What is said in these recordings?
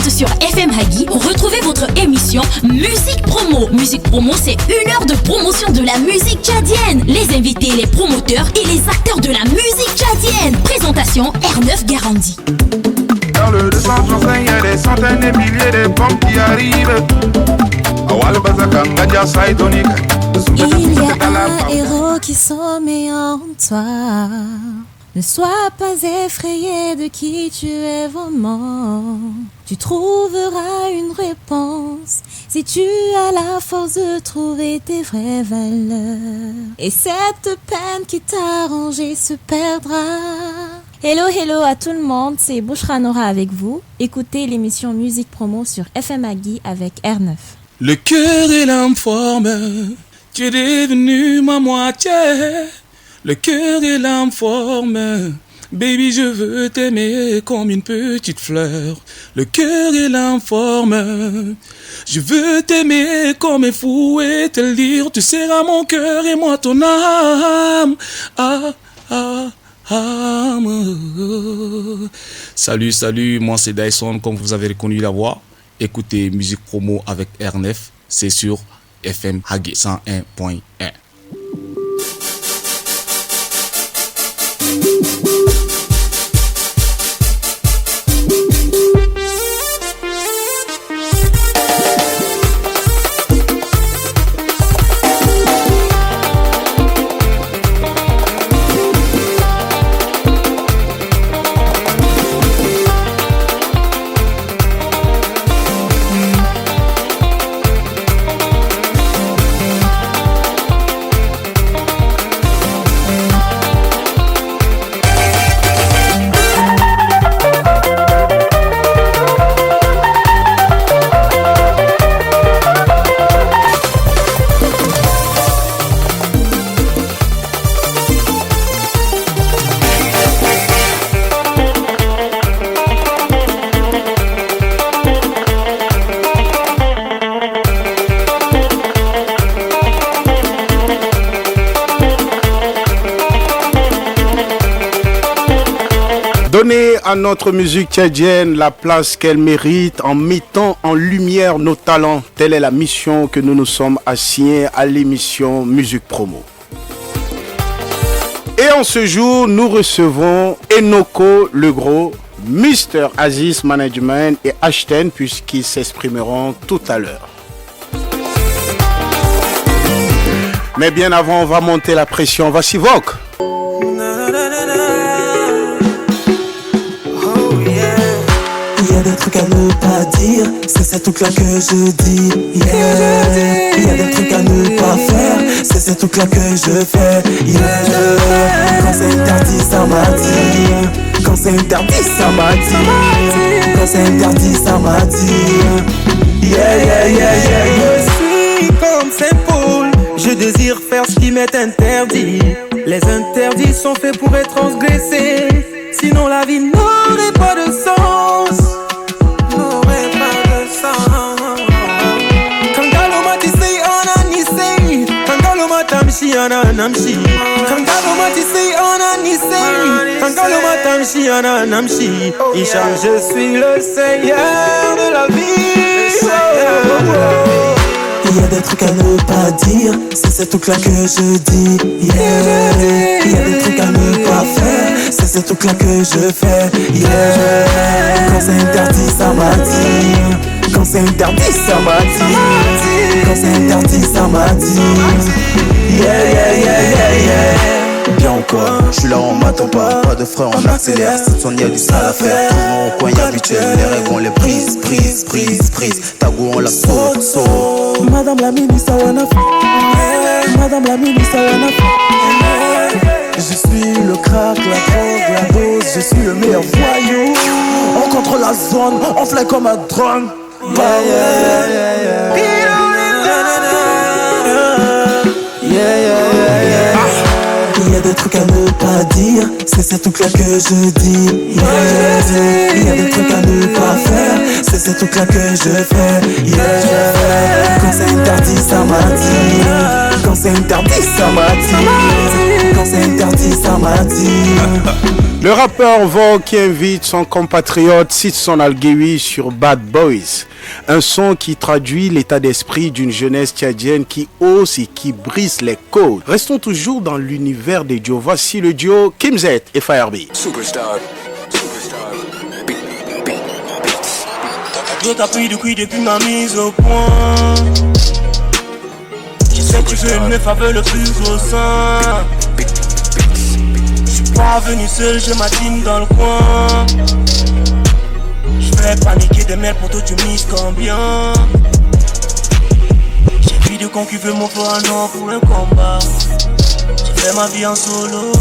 direct sur FM Hagi. Retrouvez votre émission Musique Promo. Musique Promo, c'est 1 heure de promotion de la musique tchadienne. Les invités, les promoteurs et les acteurs de la musique tchadienne. Présentation R9 Garandi. Dans le 235, il y a des centaines de milliers de bombes qui arrivent. Il y a un héros qui sommeille en toi. Ne sois pas effrayé de qui tu es vraiment. Tu trouveras une réponse si tu as la force de trouver tes vraies valeurs. Et cette peine qui t'a rangé se perdra. Hello à tout le monde, c'est Bouchra Nora avec vous. Écoutez l'émission Musique Promo sur FM Hagi avec R9. Le cœur et l'âme forment, tu es devenu ma moitié. Le cœur et l'âme forment, baby je veux t'aimer comme une petite fleur. Le cœur et l'âme forment, je veux t'aimer comme un fou et te le dire. Tu seras mon cœur et moi ton âme. Salut, moi c'est Dyson, comme vous avez reconnu la voix. Écoutez Musique Promo avec R9, c'est sur FM Hagi 101.1. Donnez à notre musique tchadienne la place qu'elle mérite en mettant en lumière nos talents. Telle est la mission que nous nous sommes assignés à l'émission Musique Promo. Et en ce jour, nous recevons Enoko le Gros, Mr. Aziz Management et Ashten puisqu'ils s'exprimeront tout à l'heure. Mais bien avant, on va monter la pression. Voici Vogue. Il y a des trucs à ne pas dire, c'est ces trucs-là que je dis. Yeah. Il y a des trucs à ne pas faire, c'est ces trucs-là que je fais. Yeah. Quand c'est interdit, ça m'a dit. Quand c'est interdit, ça m'a dit. Quand c'est interdit, ça m'a dit. Yeah. Je suis comme Saint-Paul, je désire faire ce qui m'est interdit. Les interdits sont faits pour être transgressés, sinon la vie n'aurait pas de sens. Tamshi ananamshi Kangalo matisi ananisi Kangalo matamshi ananamshi Hicham, je suis le seigneur de la vie. Il y a des trucs à ne pas dire, c'est ces trucs-là que je dis. Yeah. Il y a des trucs à ne pas faire, c'est ces trucs-là que je fais. Yeah. Quand c'est interdit, ça m'a dit. Quand c'est interdit, ça m'a dit. Quand c'est interdit, ça m'a dit. Yeah. Bien encore, je suis là, on m'attend pas. Pas de frais, on accélère. Cette zone, y'a du sale à faire. Tournons au point habituel. Les règles, on les prise. Tagou, on la saute. Madame la ministre, wanna Madame la ministre, wanna je suis le crack, la drogue, la dose. Je suis le meilleur voyou. On contrôle la zone, on fly comme un drone. Il y a des trucs à ne pas dire, c'est ces trucs-là que je dis. Yeah. Il y a des trucs à ne pas faire, c'est ces trucs-là que je fais. Yeah. Quand c'est interdit, ça m'a dit. Quand c'est interdit, ça m'a dit. Quand c'est interdit, ça m'a dit. Le rappeur Vogue qui invite son compatriote Sidson Algewi sur Bad Boys. Un son qui traduit l'état d'esprit d'une jeunesse tchadienne qui ose et qui brise les codes. Restons toujours dans l'univers des duos. Voici le duo Kim Z et Firebeat. Superstar. Je t'appuie de cuit depuis ma mise au point. Je sais que tu veux une meuf avec le plus au sein. Je suis pas venu seul, j'ai ma team dans le coin. Je fais paniquer des mecs pour toi, tu mises combien? J'ai vu de con qui veut mon feu un an pour un combat. J'ai fait ma vie en solo.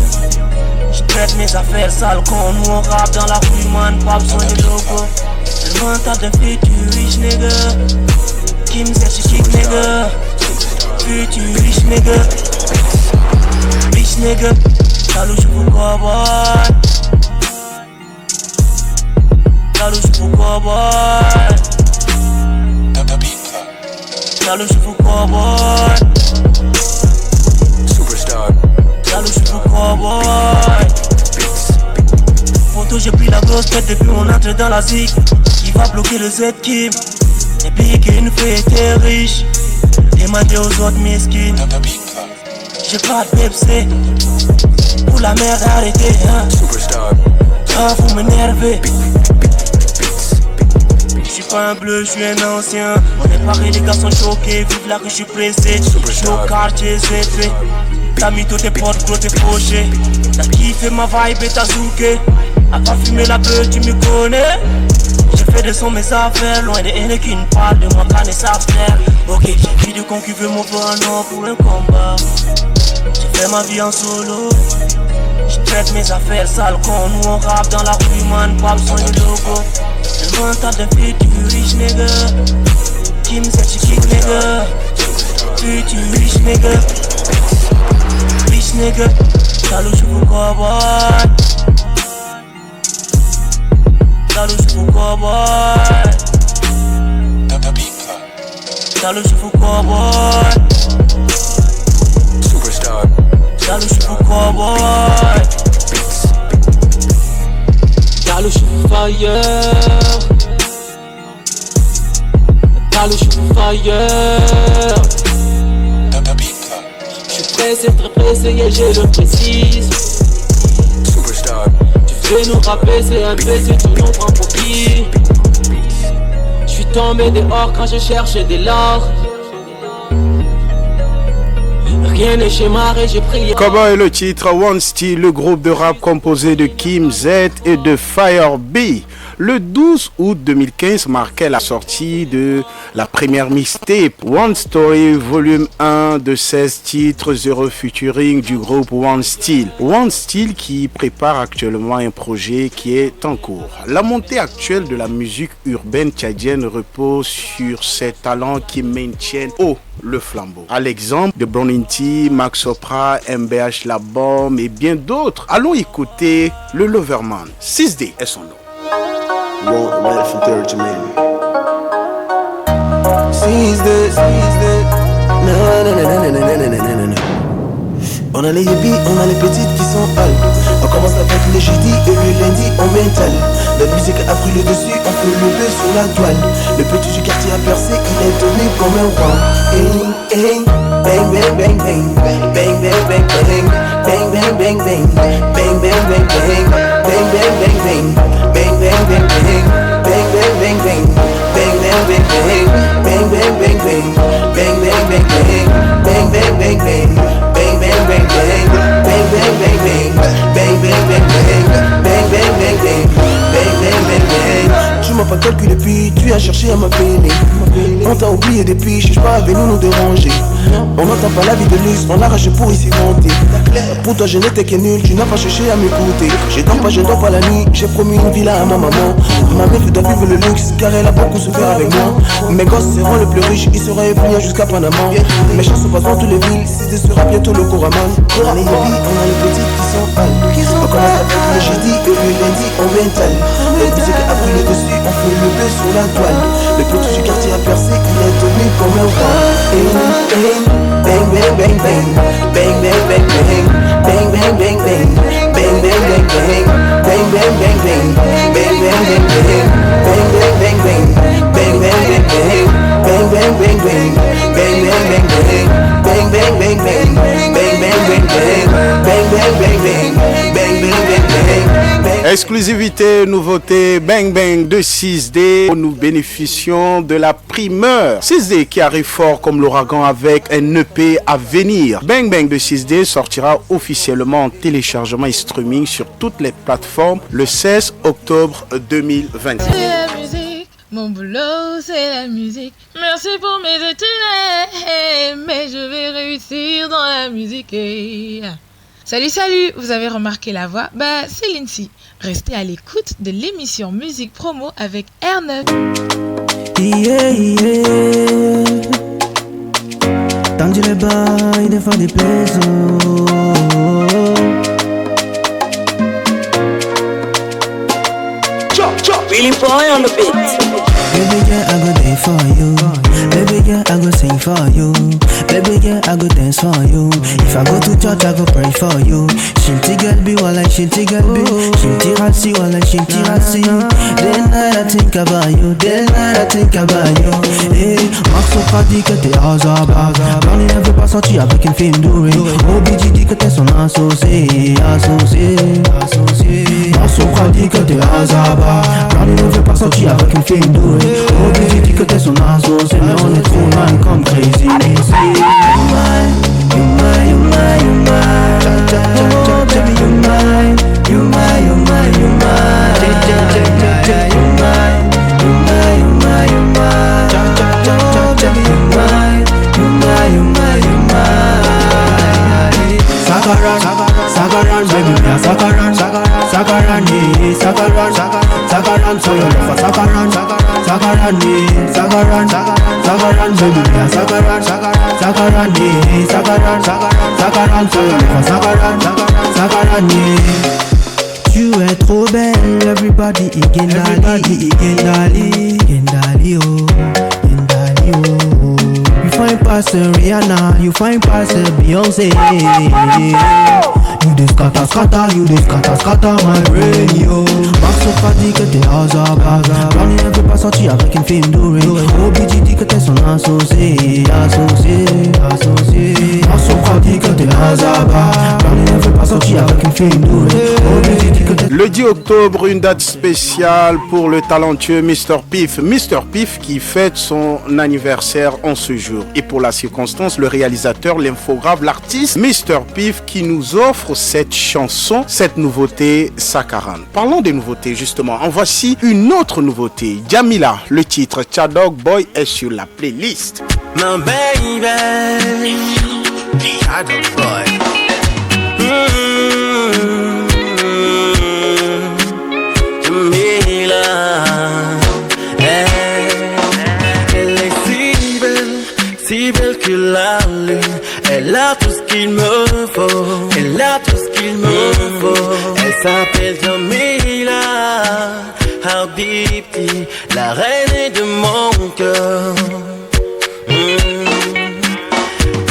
Je traite mes affaires sales quand nous on rappe dans la rue, man, pas besoin de logo. Le mental de futuriste nigga. Kim Z chic nigga. Futuriste nigga. Rich nigga. Talouche pour cowboy. Talouche pour cowboy. Talouche pour cowboy. Superstar. Talouche pour cowboy. Photo j'ai pris la grosse tête depuis mon entrée dans la zig. Qui va bloquer le Z-Kim. Et puis qu'une fée était riche. Demander aux autres mesquines. J'ai pas de Pepsi. Pour la merde arrêtez hein. Superstar. Ah vous m'énervez. Je suis pas un bleu, je suis un ancien. On est pareil, les gars sont choqués. Vive là que je suis pressé. Je suis au quartier ZV. T'as mis tous tes potes, gros tes pochés. T'as kiffé ma vibe et t'as zouké. A pas fumé la beuh, tu me connais. J'ai fait de son mes affaires. Loin des haines qui ne parlent de moi, qu'en est sa frère. Ok, j'ai vu de con qui veut mon feu un an pour un combat. J'ai fait ma vie en solo. Je traite mes affaires sales quand nous on rappe dans la rue, man, pas besoin de logo. Le mental de futuriste nigga. Kim Z chic nigga. Futuriste nigga. Rich nigga. Talouche pour cowboy. Talouche pour cowboy. Talouche pour cowboy. Superstar. Talouche pour cowboy. Talouche fire. Talouche fire. Je suis pressé, très pressé et je le précise. Superstar. Tu fais nous rapper, c'est un PC, tu nous prends pour qui? Je suis tombé dehors quand je cherchais des lards. Rien n'est schémaré, j'ai prié. Comment est le titre One Steel, le groupe de rap composé de Kim Z et de Firebeat. Le 12 août 2015 marquait la sortie de la première mixtape One Story volume 1 de 16 titres, 0 featuring du groupe One Steel. One Steel qui prépare actuellement un projet qui est en cours. La montée actuelle de la musique urbaine tchadienne repose sur ces talents qui maintiennent haut le flambeau. À l'exemple de Browning T, Max Sopra, MBH La Bombe et bien d'autres. Allons écouter le Loverman. 6D est son nom. Right from third to man. Seize that. No. On a les yébis, on a les petites qui sont pâles. On commence avec les jeudis et le lundi on mental. Notre musique a pris le dessus, on fait le deux sur la toile. Le petit du quartier a percé, il est donné comme un roi. Hey, bang bang bang bang, bang bang bang bang, bang bang bang bang, bang bang bang bang, bang bang bang bang, bang bang bang bang, bang bang bang bang, bang bang bang bang, bang bang bang bang, bang bang bang bang, bang bang bang bang, bang bang bang bang, bang bang bang bang, bang bang bang bang, bang bang bang bang, bang bang bang bang. Tu m'as pas calculé puis tu as cherché à m'appeler. On t'a oublié depuis, je suis pas venu nous déranger. On n'entend pas la vie de luxe, on l'arrache pour ici monter. Pour toi je n'étais que nul, tu n'as pas cherché à m'écouter. Je dors pas la nuit, j'ai promis une villa à ma maman. Ma mère doit vivre le luxe car elle a beaucoup souffert avec moi. Mes gosses seront le plus riches, ils seraient venus jusqu'à Panama. Mes chansons passent dans toutes les villes, si ce sera bientôt le Coraman. On a les yabis, on a les petits qui sont pâles. On commence avec le jeudi et le lundi on mental. Le musique a pris le dessus, on fait le deux sur la toile. Le petit du quartier a percé, il est devenu comme un roi. Bang bang bang bang, bang bang bang bang, bang bang bang bang, bang bang bang bang, Exclusivité, nouveauté, Bang Bang de 6D. Nous bénéficions de la primeur. 6D qui arrive fort comme l'ouragan avec un EP à venir. Bang Bang de 6D sortira officiellement en téléchargement et streaming sur toutes les plateformes le 16 octobre 2020. C'est la musique, mon boulot c'est la musique. Merci pour mes études, mais je vais réussir dans la musique. Salut, vous avez remarqué la voix? C'est Lindsay. Restez à l'écoute de l'émission Musique Promo avec R9. Tendu les bails, des fois des plaisirs. Really boy on the beat. Baby girl, I go there for you. Baby girl, I go sing for you. Baby girl, I go dance for you. If I go to church, I go pray for you. Shinty girl be wala shinty girl be. Shinty ratsi wala shinty ratsi. Day and night I think about you. Day and night I think about you. Hey, Marceau dit que t'es hasard. Barney n'avait pas sorti avec une film dorée. OBG dit que t'es son associé. Marceau dit que t'es hasard. Barney n'avait pas sorti avec une film dorée. OBG dit que t'es son associé. Mais on est trop loin comme crazy. You mine. Oh baby, you mine. You mine. Sagaran, baby, me a Sagaran, yeah, Sagaran, so you love for Sagaran, yeah, Sagaran, baby, me a Sagaran, yeah, Sagaran, so you love for Sagaran, yeah. Tu es trop belle, everybody, Gendali, oh. You find past Rihanna, you find past Beyoncé. You just scatter my brain, yo. Marceau dit que t'es hasard. Barney ne veut pas sortir avec une film dorée. OBG dit que t'es son associé. Marceau dit que t'es hasard. Barney ne veut pas sortir avec une film dorée. OBG dit que t'es... Le 10 octobre, une date spéciale pour le talentueux Mr. Piff. Mr. Piff qui fête son anniversaire en ce jour. Et pour la circonstance, le réalisateur, l'infographe, l'artiste Mr. Piff qui nous offre cette chanson, cette nouveauté Sakaran. Parlons des nouveautés justement. En voici une autre nouveauté. Jamila, le titre Chadog Boy est sur la playlist. My baby, Chadog Boy. Jamila, elle est si belle que la lune. Elle a tout ce qu'il me faut. Elle s'appelle Jamila Habibti, la reine de mon cœur.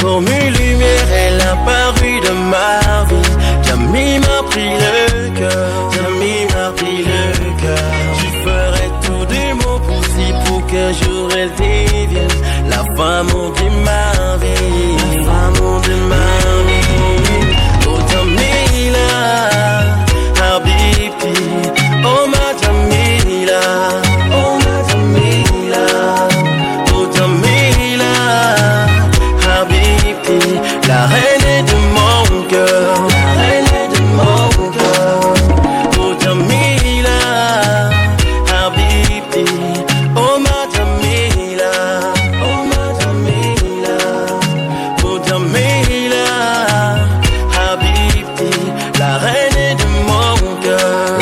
Comme une lumière, elle a paru de ma vie. Jamila m'a pris le cœur. Je ferai tout de mon possible pour qu'un jour elle devienne la femme de ma vie. Oh Jamila, Habibti, oh ma Jamila, oh Jamila, Habibti, la reine de mon cœur, oh Jamila, Habibti, oh ma Jamila, oh Jamila, Habibti, la reine de mon cœur,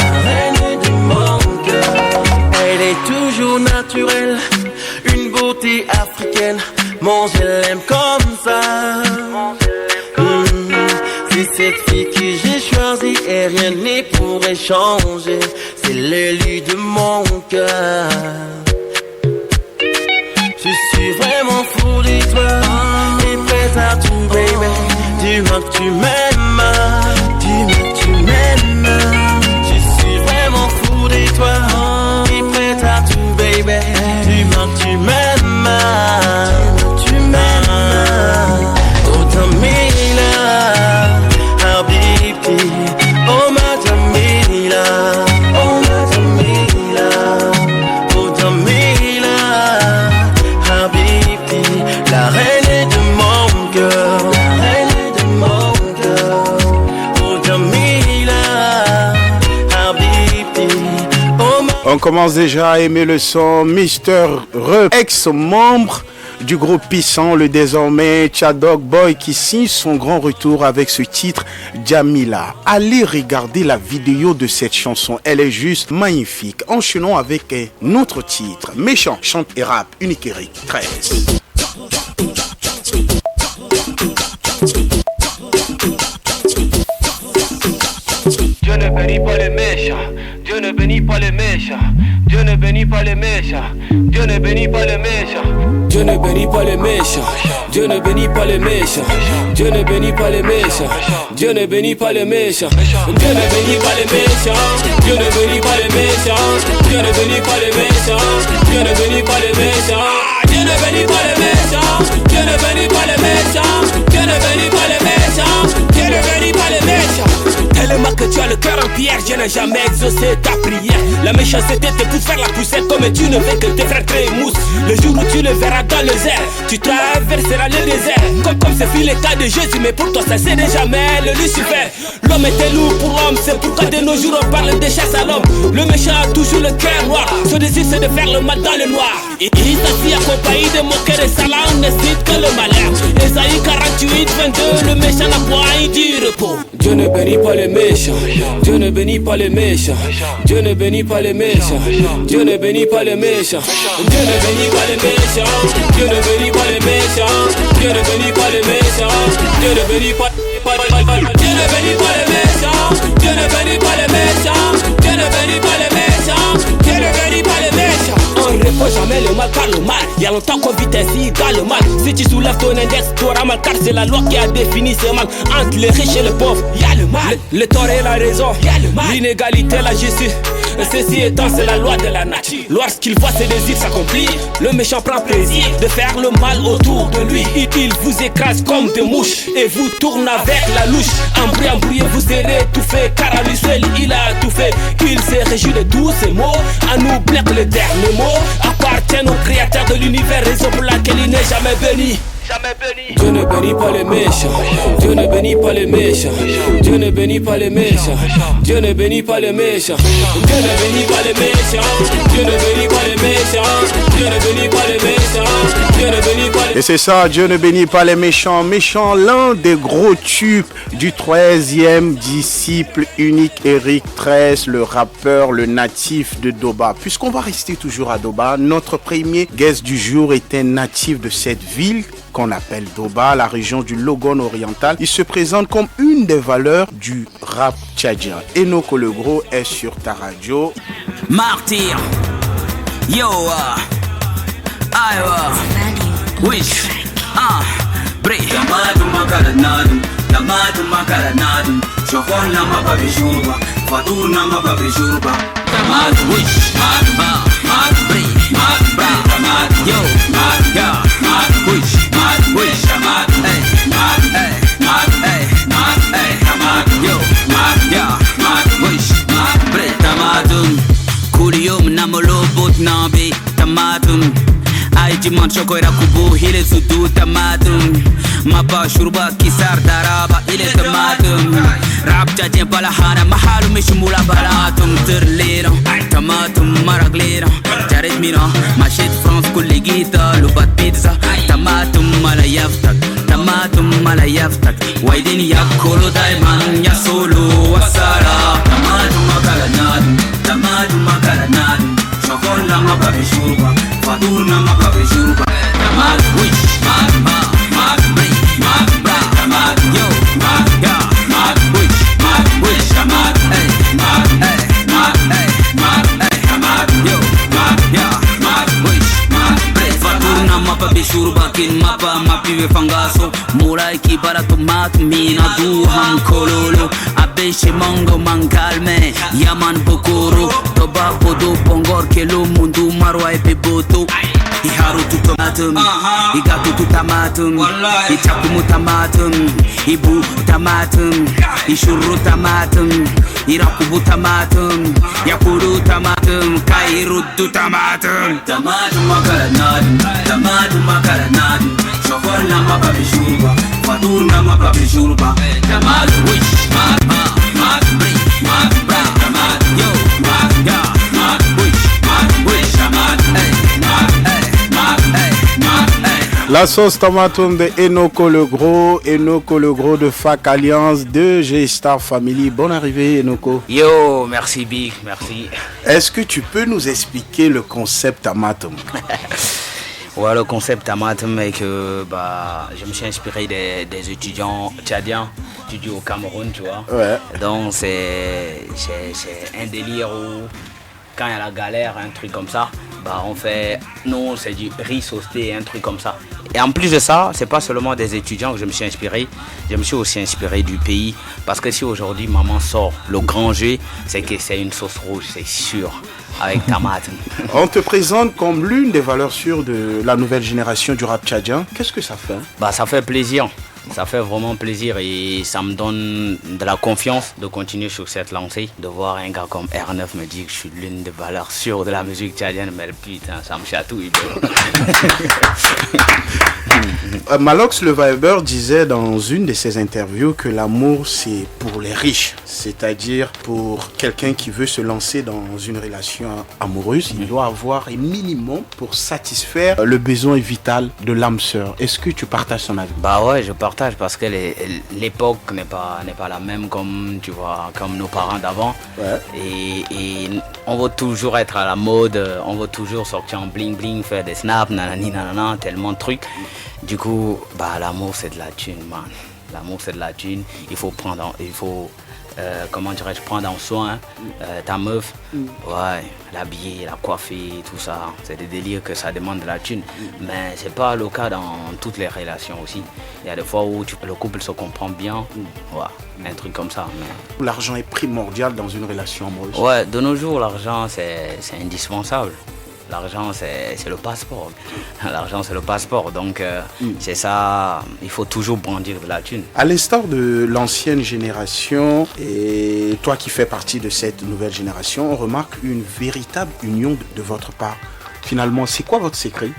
Elle est toujours naturelle, une beauté africaine. Mon je l'aime comme ça. C'est cette fille que j'ai choisie et rien n'y pourrait changer. C'est l'élu de mon cœur. Je suis vraiment fou de toi et prêt à tout, baby. Dis-moi que tu m'aimes. Je suis vraiment On commence déjà à aimer le son Mr. Rep, ex-membre du groupe Puissant, le désormais Chadok Boy qui signe son grand retour avec ce titre Jamila. Allez regarder la vidéo de cette chanson, elle est juste magnifique. Enchaînons avec un autre titre, Méchant, chante et rap, Unique Eric 13. Dieu ne bénit pas les méchants, Dieu ne bénit pas les méchants, Dieu ne bénit pas les méchants, Dieu ne bénit pas les méchants. Dieu ne bénit pas les méchants, Dieu ne bénit pas les méchants, Dieu ne bénit pas les méchants, Dieu ne bénit pas les méchants, Dieu ne bénit pas les méchants, Dieu ne bénit pas les méchants, Dieu ne bénit pas les méchants, Dieu ne bénit pas les méchants, Dieu ne bénit pas les méchants, Dieu ne bénit pas les méchants, Dieu ne bénit pas les méchants, Dieu ne bénit pas les méchants. Tellement que tu as le cœur en pierre, je n'ai jamais exaucé ta prière. La méchanceté te pousse faire la poussière comme tu ne veux que tes frères trémoussent. Le jour où tu le verras dans les airs, tu traverseras le désert. Comme ce fut le cas de Jésus, mais pour toi ça c'est déjà jamais le Lucifer. L'homme était lourd pour l'homme, c'est pourquoi de nos jours on parle de chasse à l'homme. Le méchant a toujours le cœur noir, son désir c'est de faire le mal dans le noir. Et il s'assit accompagné de moqueurs et salons, ne cite que le malheur. Esaïe 48, 22, le méchant n'a point du repos. Dieu ne bénit pas les méchants, Dieu ne bénit pas les méchants, Dieu ne bénit pas les méchants, Dieu ne bénit pas les méchants, Dieu ne bénit pas les méchants, Dieu ne bénit pas les méchants, Dieu ne bénit pas les méchants, Dieu ne bénit pas Dieu ne bénit pas les méchants, Dieu ne bénit pas les méchants, Dieu ne bénit pas les méchants, Dieu ne bénit pas les méchants. On ne répond jamais le mal par le mal. Il y a longtemps qu'on vit ainsi dans le mal. Si tu soulèves ton index, tu auras mal car c'est la loi qui a défini ce mal. Entre les riches et les pauvres, il y a le mal. Le tort et la raison, il y a le mal. L'inégalité, la justice. Ceci étant, c'est la loi de la nature. Lorsqu'il voit ses désirs s'accomplir, le méchant prend plaisir de faire le mal autour de lui. Il vous écrase comme des mouches et vous tourne avec la louche. Embrouillé, vous serez étouffé car à lui seul il a tout fait. Il se réjouit de tous ces mots. À nous plaire que les derniers mots appartiennent au créateur de l'univers, raison pour laquelle il n'est jamais béni. Dieu ne bénit pas les méchants, Dieu ne bénit pas les méchants, Dieu ne bénit pas les méchants, Dieu ne bénit pas les méchants, Dieu ne bénit pas les méchants, Dieu ne bénit pas les méchants, Dieu ne bénit pas les méchants, Dieu ne bénit pas les... Et c'est ça, Dieu ne bénit pas les méchants. Méchant, l'un des gros tubes du 13e disciple unique Eric 13, le rappeur, le natif de Doba. Puisqu'on va rester toujours à Doba, notre premier guest du jour est un natif de cette ville qu'on appelle Doba, la région du Logone oriental. Il se présente comme une des valeurs du rap tchadien. Enoko le Gros est sur ta radio. Martyr, yo, Iowa, wish, Bray. Tamadu makaranadu, tamadu makaranadu, Chokon nama babishurba, Fatur nama babishurba. Tamadu, wish, Bray, Bray, Tamadu, yo, wish, wish, Tamatum, Kurium Namolobot Nabi, Tamatum, Aijiman Chokoira Kubu, Hile Sudu Tamatum, Mapa Shurba Kisar Daraba, Ile Tamatum, Rapta Palahana, Mahalu Mishmula Balatum, Terlero, Tamatum, Maraglero, Jared Mira, Machet France Kuligita, Lubat Pizza, Tamatum Malayaftak, Tamatum Malayaftak, Waidin Yakolo Daiman, Yasolo, Wasara, Tamatum Makaranadu, Tamatum Makaranadu, Chokola Mapabishurba, Faturna Mapabishurba, Tamad, Wish, Shurbakin mapa mapiwe fangaso Murai ki barato mina du ham kololo Abeshe mongo mangalme Yaman bokoro Toba podo pongor kelo mundu marwa epiboto Iharu tutomatum Igatu tutamatum Ichakumu tamatum Ibu tamatum Ishuru tamatum Irakubu tamatum Yakuru tamatum Kairudu tamatum Tamatum makaranadu Tamatum makaranadu Shokor nama babishurba Fatur nama babishurba Tamatum wish Bray Tamad yo Wish La sauce tomatoum de Enoko le Gros de Fac Alliance de G-Star Family. Bonne arrivée Enoko. Yo, merci Big, merci. Est-ce que tu peux nous expliquer le concept Tamatum? Ouais, le concept Tamatum est que je me suis inspiré des étudiants tchadiens, étudiants au Cameroun, tu vois. Ouais. Donc c'est un délire où quand il y a la galère, un truc comme ça, on fait, nous c'est du riz sauté, un truc comme ça. Et en plus de ça, c'est pas seulement des étudiants que je me suis inspiré, je me suis aussi inspiré du pays. Parce que si aujourd'hui maman sort le grand jeu, c'est que c'est une sauce rouge, c'est sûr, avec tomate. On te présente comme l'une des valeurs sûres de la nouvelle génération du rap tchadien. Qu'est-ce que ça fait? Ça fait plaisir. Ça fait vraiment plaisir et ça me donne de la confiance de continuer sur cette lancée, de voir un gars comme R9 me dire que je suis l'une des valeurs sûres de la musique tchadienne, mais putain, ça me chatouille. Malox le Viber disait dans une de ses interviews que l'amour c'est pour les riches, c'est-à-dire pour quelqu'un qui veut se lancer dans une relation amoureuse, il doit avoir un minimum pour satisfaire le besoin vital de l'âme sœur. Est-ce que tu partages son avis? Ouais, je partage parce que l'époque n'est pas la même comme tu vois, comme nos parents d'avant. Ouais. Et on veut toujours être à la mode, on veut toujours sortir en bling bling, faire des snaps, nanani nanana, tellement de trucs. Du coup, l'amour c'est de la thune, man. L'amour c'est de la thune. Il faut prendre en soin ta meuf, ouais, l'habiller, la coiffer, tout ça. C'est des délires que ça demande de la thune. Mais c'est pas le cas dans toutes les relations aussi. Il y a des fois où le couple se comprend bien, ouais, un truc comme ça. Mais... L'argent est primordial dans une relation amoureuse. Ouais, de nos jours, l'argent c'est indispensable. L'argent, c'est le passeport. L'argent, c'est le passeport. Donc, c'est ça, il faut toujours brandir de la thune. À l'instar de l'ancienne génération, et toi qui fais partie de cette nouvelle génération, on remarque une véritable union de votre part. Finalement, c'est quoi votre secret?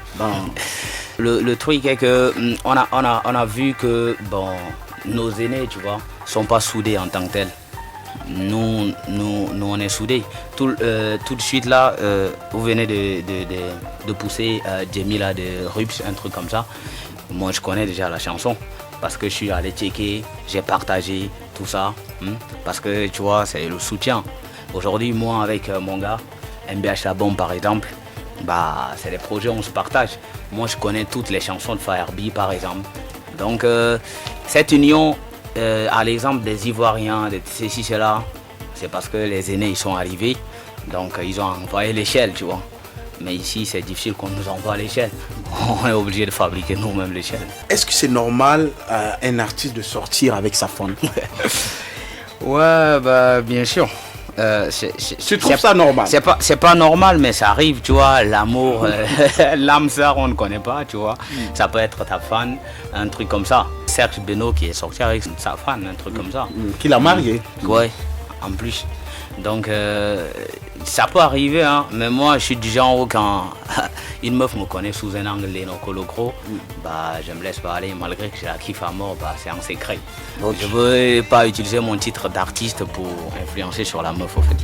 Le truc est que on a vu que nos aînés, tu vois, sont pas soudés en tant que tels. Nous on est soudés. Tout de suite là, vous venez de pousser Jamila de Rups, un truc comme ça. Moi je connais déjà la chanson parce que je suis allé checker, j'ai partagé tout ça. Parce que tu vois, c'est le soutien. Aujourd'hui, moi avec mon gars, MBH La Bombe par exemple, c'est des projets où on se partage. Moi je connais toutes les chansons de Firebee par exemple. Donc cette union, à l'exemple des Ivoiriens, de ceci, cela, c'est parce que les aînés ils sont arrivés, donc ils ont envoyé l'échelle, tu vois. Mais ici c'est difficile qu'on nous envoie l'échelle. On est obligé de fabriquer nous-mêmes l'échelle. Est-ce que c'est normal à un artiste de sortir avec sa femme? Ouais, bien sûr. Tu trouves ça normal? C'est pas normal, mais ça arrive, tu vois. L'amour, l'âme sœur, on ne connaît pas, tu vois. Ça peut être ta fan, un truc comme ça. Serge Beno qui est sorti avec sa fan, un truc comme ça. Qui l'a marié? Ouais, en plus. Donc, ça peut arriver, hein. Mais moi, je suis du genre où quand une meuf me connaît sous un angle Enoko le Gros, je me laisse pas aller, malgré que je la kiffe à mort, c'est en secret. Donc, je veux pas utiliser mon titre d'artiste pour influencer sur la meuf, au fait.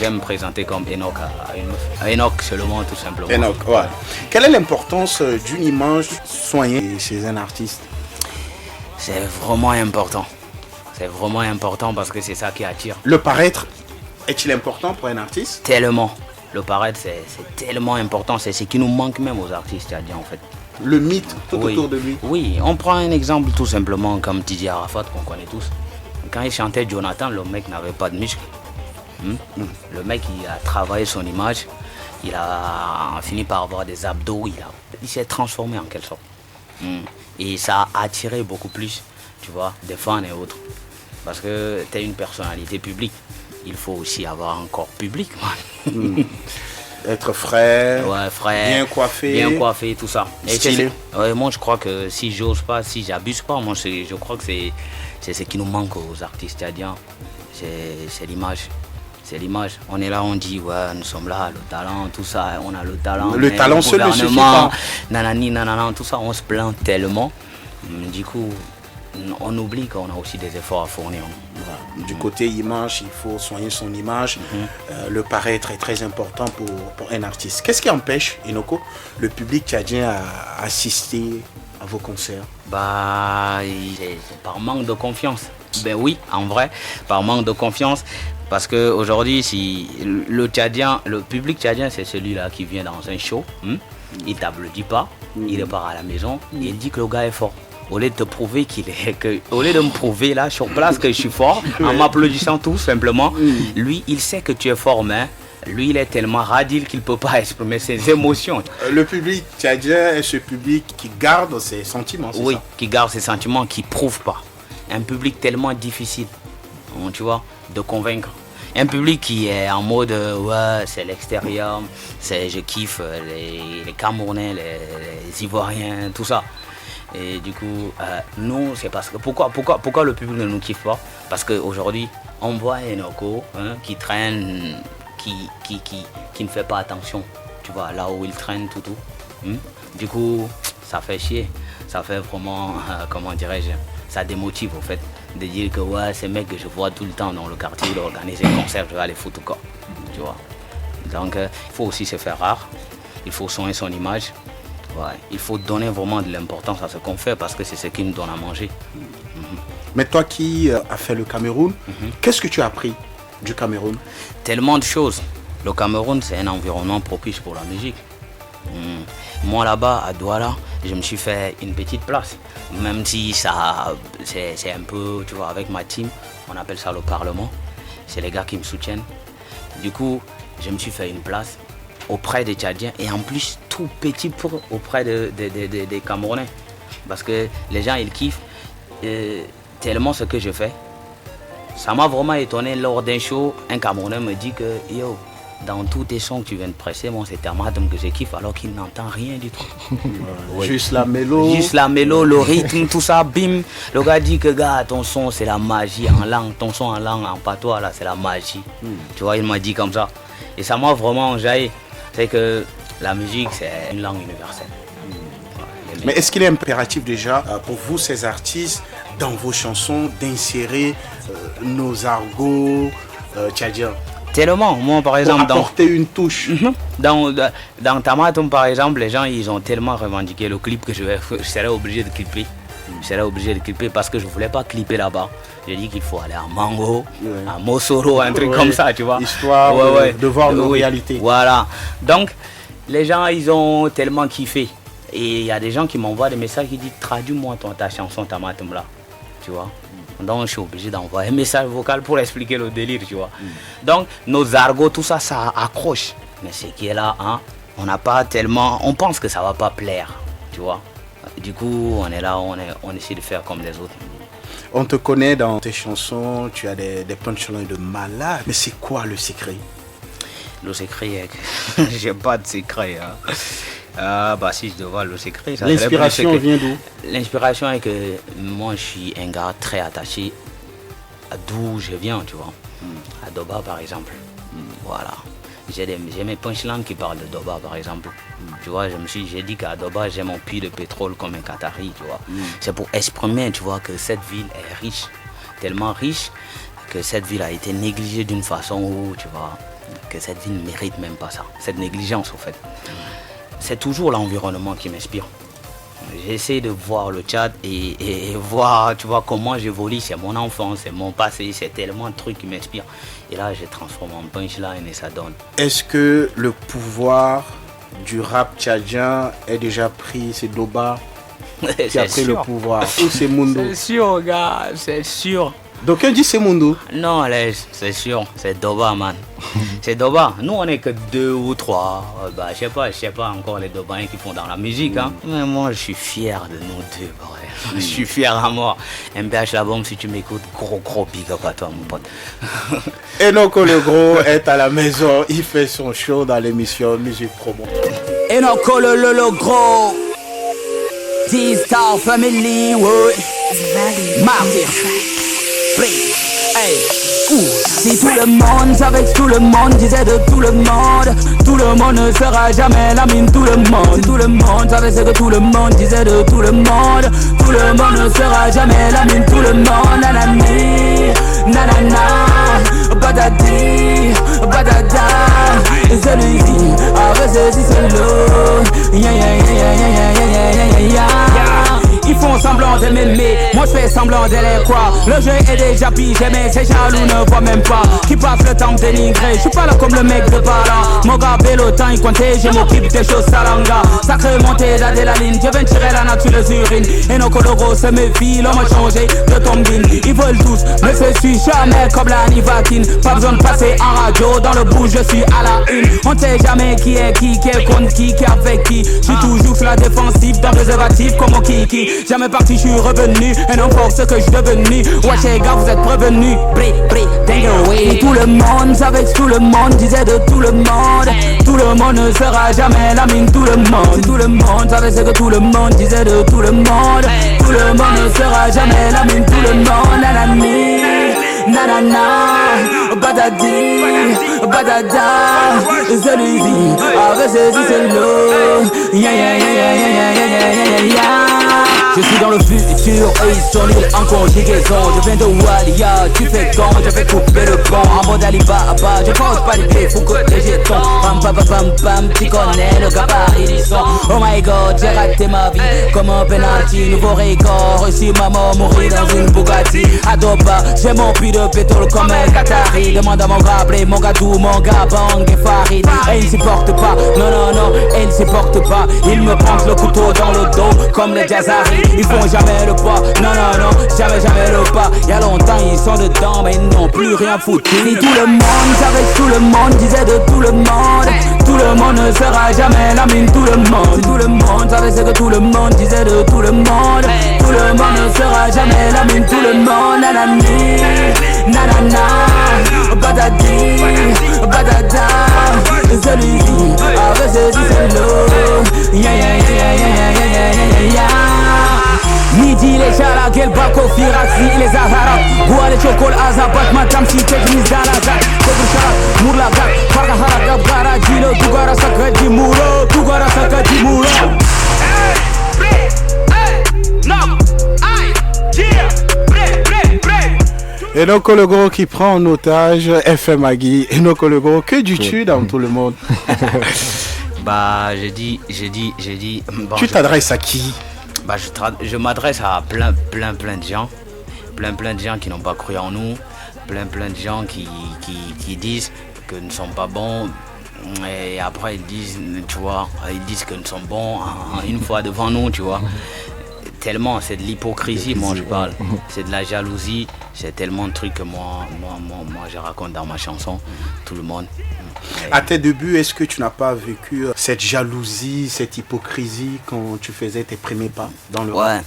J'aime me présenter comme Enoch à une meuf. Enoch seulement, tout simplement. Enoch, ouais. Quelle est l'importance d'une image soignée chez un artiste? C'est vraiment important. C'est vraiment important parce que c'est ça qui attire. Le paraître est-il important pour un artiste? Tellement. Le paraître, c'est tellement important. C'est ce qui nous manque même aux artistes, tu as dit en fait. Le mythe tout autour de lui. Oui, on prend un exemple tout simplement comme Didier Arafat qu'on connaît tous. Quand il chantait Jonathan, le mec n'avait pas de muscles. Le mec, il a travaillé son image. Il a fini par avoir des abdos. Il s'est transformé en quelque sorte. Et ça a attiré beaucoup plus, tu vois, des fans et autres. Parce que tu es une personnalité publique. Il faut aussi avoir un corps public. Être frais, ouais, frais, bien coiffé, tout ça. Et stylé. Moi je crois que si j'ose pas, si j'abuse pas, moi je crois que c'est ce qui nous manque aux artistes tchadiens. C'est l'image. C'est l'image. On est là, on dit ouais, nous sommes là, le talent, tout ça, on a le talent. Le talent seul ne suffit pas. Nanani, nanana, tout ça, on se plaint tellement. Du coup, on oublie qu'on a aussi des efforts à fournir. Voilà. Du côté image, il faut soigner son image. Le paraître est très important pour un artiste. Qu'est-ce qui empêche, Inoko, le public tchadien à assister à vos concerts? C'est par manque de confiance. Ben oui, en vrai, par manque de confiance. Parce qu'aujourd'hui, si le public tchadien, c'est celui-là qui vient dans un show, il t'applaudit pas, il repart à la maison, et il dit que le gars est fort. Au lieu de te prouver au lieu de me prouver là sur place que je suis fort, en m'applaudissant tout simplement, lui, il sait que tu es fort, mais lui, il est tellement radile qu'il ne peut pas exprimer ses émotions. Le public tchadien est ce public qui garde ses sentiments, c'est ça? Oui, qui garde ses sentiments, qui ne prouve pas. Un public tellement difficile, tu vois, de convaincre. Un public qui est en mode ouais, c'est l'extérieur, je kiffe les Camerounais, les Ivoiriens, tout ça. Et du coup, nous, c'est parce que pourquoi le public ne nous kiffe pas? Parce qu'aujourd'hui, on voit Enoko qui traîne, qui ne fait pas attention, tu vois, là où il traîne tout. Du coup, ça fait chier, ça fait vraiment, comment dirais-je, ça démotive au fait de dire que ouais, ces mecs que je vois tout le temps dans le quartier, ils organisent un concert, je vais aller foutre quoi, tu vois. Donc, il faut aussi se faire rare, il faut soigner son image. Ouais, il faut donner vraiment de l'importance à ce qu'on fait parce que c'est ce qui nous donne à manger. Mais toi qui as fait le Cameroun, qu'est-ce que tu as appris du Cameroun? Tellement de choses. Le Cameroun, c'est un environnement propice pour la musique. Moi là-bas, à Douala, je me suis fait une petite place. Même si c'est un peu, tu vois, avec ma team, on appelle ça le Parlement. C'est les gars qui me soutiennent. Du coup, je me suis fait une place auprès des Tchadiens et en plus tout petit auprès des Camerounais. Parce que les gens, ils kiffent tellement ce que je fais. Ça m'a vraiment étonné lors d'un show, un Camerounais me dit que yo, dans tous tes sons que tu viens de presser, moi c'est Tamatum que je kiffe alors qu'il n'entend rien du tout. Ouais. Juste la mélo. Juste la mélo, le rythme, tout ça, bim. Le gars dit que gars, ton son c'est la magie en langue, ton son en langue, en patois là c'est la magie. Tu vois, il m'a dit comme ça. Et ça m'a vraiment enjaillé. C'est que la musique c'est une langue universelle. Mais est-ce qu'il est impératif déjà pour vous, ces artistes, dans vos chansons, d'insérer nos argots tchadiens? Tellement, moi par exemple... Pour apporter une touche. Dans Tamatum par exemple, les gens ils ont tellement revendiqué le clip que je serais obligé de clipper. Je serais obligé de clipper parce que je ne voulais pas clipper là-bas. J'ai dit qu'il faut aller à Mango, à Mosoro, un truc comme ça, tu vois. Histoire de voir nos réalités. Voilà. Donc, les gens, ils ont tellement kiffé. Et il y a des gens qui m'envoient des messages qui disent traduis-moi ta chanson Tamatum là. Tu vois. Donc, je suis obligé d'envoyer un message vocal pour expliquer le délire, tu vois. Donc, nos argots, tout ça, ça accroche. Mais ce qui est là, on n'a pas tellement... On pense que ça ne va pas plaire, tu vois. Du coup, on est là, on essaie de faire comme les autres. On te connaît dans tes chansons, tu as des punchlines de malade. Mais c'est quoi le secret? Le secret, j'ai pas de secret. Si je devais le secret... L'inspiration vient d'où? L'inspiration est que moi, je suis un gars très attaché à d'où je viens, tu vois. À Doba, par exemple. Voilà. J'ai mes punchlines qui parlent de Doba, par exemple. Tu vois, j'ai dit qu'à Doba, j'ai mon puits de pétrole comme un Qatari, tu vois. C'est pour exprimer, tu vois, que cette ville est riche. Tellement riche que cette ville a été négligée d'une façon où, tu vois, que cette ville ne mérite même pas ça. Cette négligence, au fait. C'est toujours l'environnement qui m'inspire. J'essaie de voir le Tchad et voir, tu vois, comment j'évolue. C'est mon enfance, c'est mon passé, c'est tellement de trucs qui m'inspirent. Et là, je transforme en punchline et ça donne. Est-ce que le pouvoir du rap tchadien est déjà pris? C'est Doba qui a pris le pouvoir. Ou c'est Mundo? C'est sûr, gars, c'est sûr. Donc, on dit c'est Mundo? Non, c'est sûr, c'est Doba, man. C'est Doba. Nous, on n'est que 2 ou 3. Je sais pas encore les Dobains qui font dans la musique. Mais moi, je suis fier de nous deux. Je suis fier à mort. MPH La Bombe, si tu m'écoutes, gros big up à toi, mon pote. Enoko le Gros est à la maison. Il fait son show dans l'émission Musique Promo. Enoko le Gros. T-Star Family, ouais. Martyr. Hey. Si tout le monde savait que tout le monde disait de tout le monde ne sera jamais la mine, tout le monde. Si tout le monde savait ce que tout le monde disait de tout le monde ne sera jamais la mine, tout le monde. Nanani, nanana, badadi, badada. Celui-ci avait saisi solo. Yeah, yeah, yeah, yeah, yeah, yeah, yeah, yeah, yeah. Ils font semblant de m'aimer, moi je fais semblant de les croire. Le jeu est déjà pigé mais ces jaloux ne voient même pas. Qui passe le temps de dénigrer, je suis pas là comme le mec de Bala. Mon gars le temps il comptait, je m'occupe des choses salanga. Sacré montée d'adrénaline, je viens tirer la nature des urines. Et nos coloraux se méfient, l'homme a changé de tombine. Ils veulent tous, mais je suis jamais comme la Nivatine. Pas besoin de passer en radio, dans le bout je suis à la une. On ne sait jamais qui est contre qui est avec qui. Je suis toujours sur la défensive, dans préservatif comme au kiki. Jamais parti, je suis revenu, et non pour ce que je suis devenu. Wesh les gars, vous êtes prévenus. Bré, dang away. Tout le monde savait que tout le monde disait de tout le monde. Tout le monde ne sera jamais la mine, tout le monde. Tout le monde savait ce que tout le monde disait de tout le monde. Tout le monde ne sera jamais la mine, tout le monde. Nanani, nanana, badadi, badada. Celui-ci avait saisi solo. Yeah, yeah, yeah, yeah, yeah, yeah, yeah, yeah, yeah. Je suis dans le futur, eux ils sont nuls en conjugaison. Je viens de Walia, tu fais quand je vais couper le pont. En mode Alibaba, je pose pas l'idée, faut que les jetons. Pam pam pam pam, tu connais le gabarit du son. Oh my god, j'ai raté ma vie comme un penalty. Nouveau record, reçu maman mourir dans une Bugatti. Adoba, j'ai mon puits de pétrole comme un Qatari. Demande à mon gablé, mon gadou, mon gabang et Farid. Et il ne supporte pas, non non non, il ne supporte pas. Il me plante le couteau dans le dos comme les Jazari. Ils font jamais le pas, non non non, jamais le pas. Y'a longtemps ils sont dedans mais ils n'ont plus rien foutu. Si tout le monde savait que tout le monde disait de tout le monde. Tout le monde ne sera jamais la mine, tout le monde. Si tout le monde savait ce que tout le monde disait de tout le monde. Tout le monde ne sera jamais la mine, tout le monde. Nanani, nanana, badadi, badada. Celui-ci avait saisi solo. Yeah yeah yeah yeah yeah yeah yeah yeah. Midi les chalak, el bako firaxi, les aharab. Goua les chokol azabat, matam si teknis dalazak. Tegru shalak, murlagak, farga haragab gara jilo. Tugara sakati muro, tugara sakati muro. Enoko le gros qui prend en otage FM Agui. Enoko le gros, que dis-tu dans tout le monde? Bah j'ai dit bon, tu t'adresses à qui? Bah je m'adresse à plein de gens. Plein de gens qui n'ont pas cru en nous. Plein de gens qui disent que nous ne sommes pas bons. Et après ils disent, tu vois, ils disent que nous sommes bons une fois devant nous, tu vois. Tellement, c'est de l'hypocrisie, moi je parle. C'est de la jalousie. C'est tellement de trucs que moi je raconte dans ma chanson. Tout le monde. À tes débuts, est-ce que tu n'as pas vécu cette jalousie, cette hypocrisie quand tu faisais tes premiers pas dans le rap?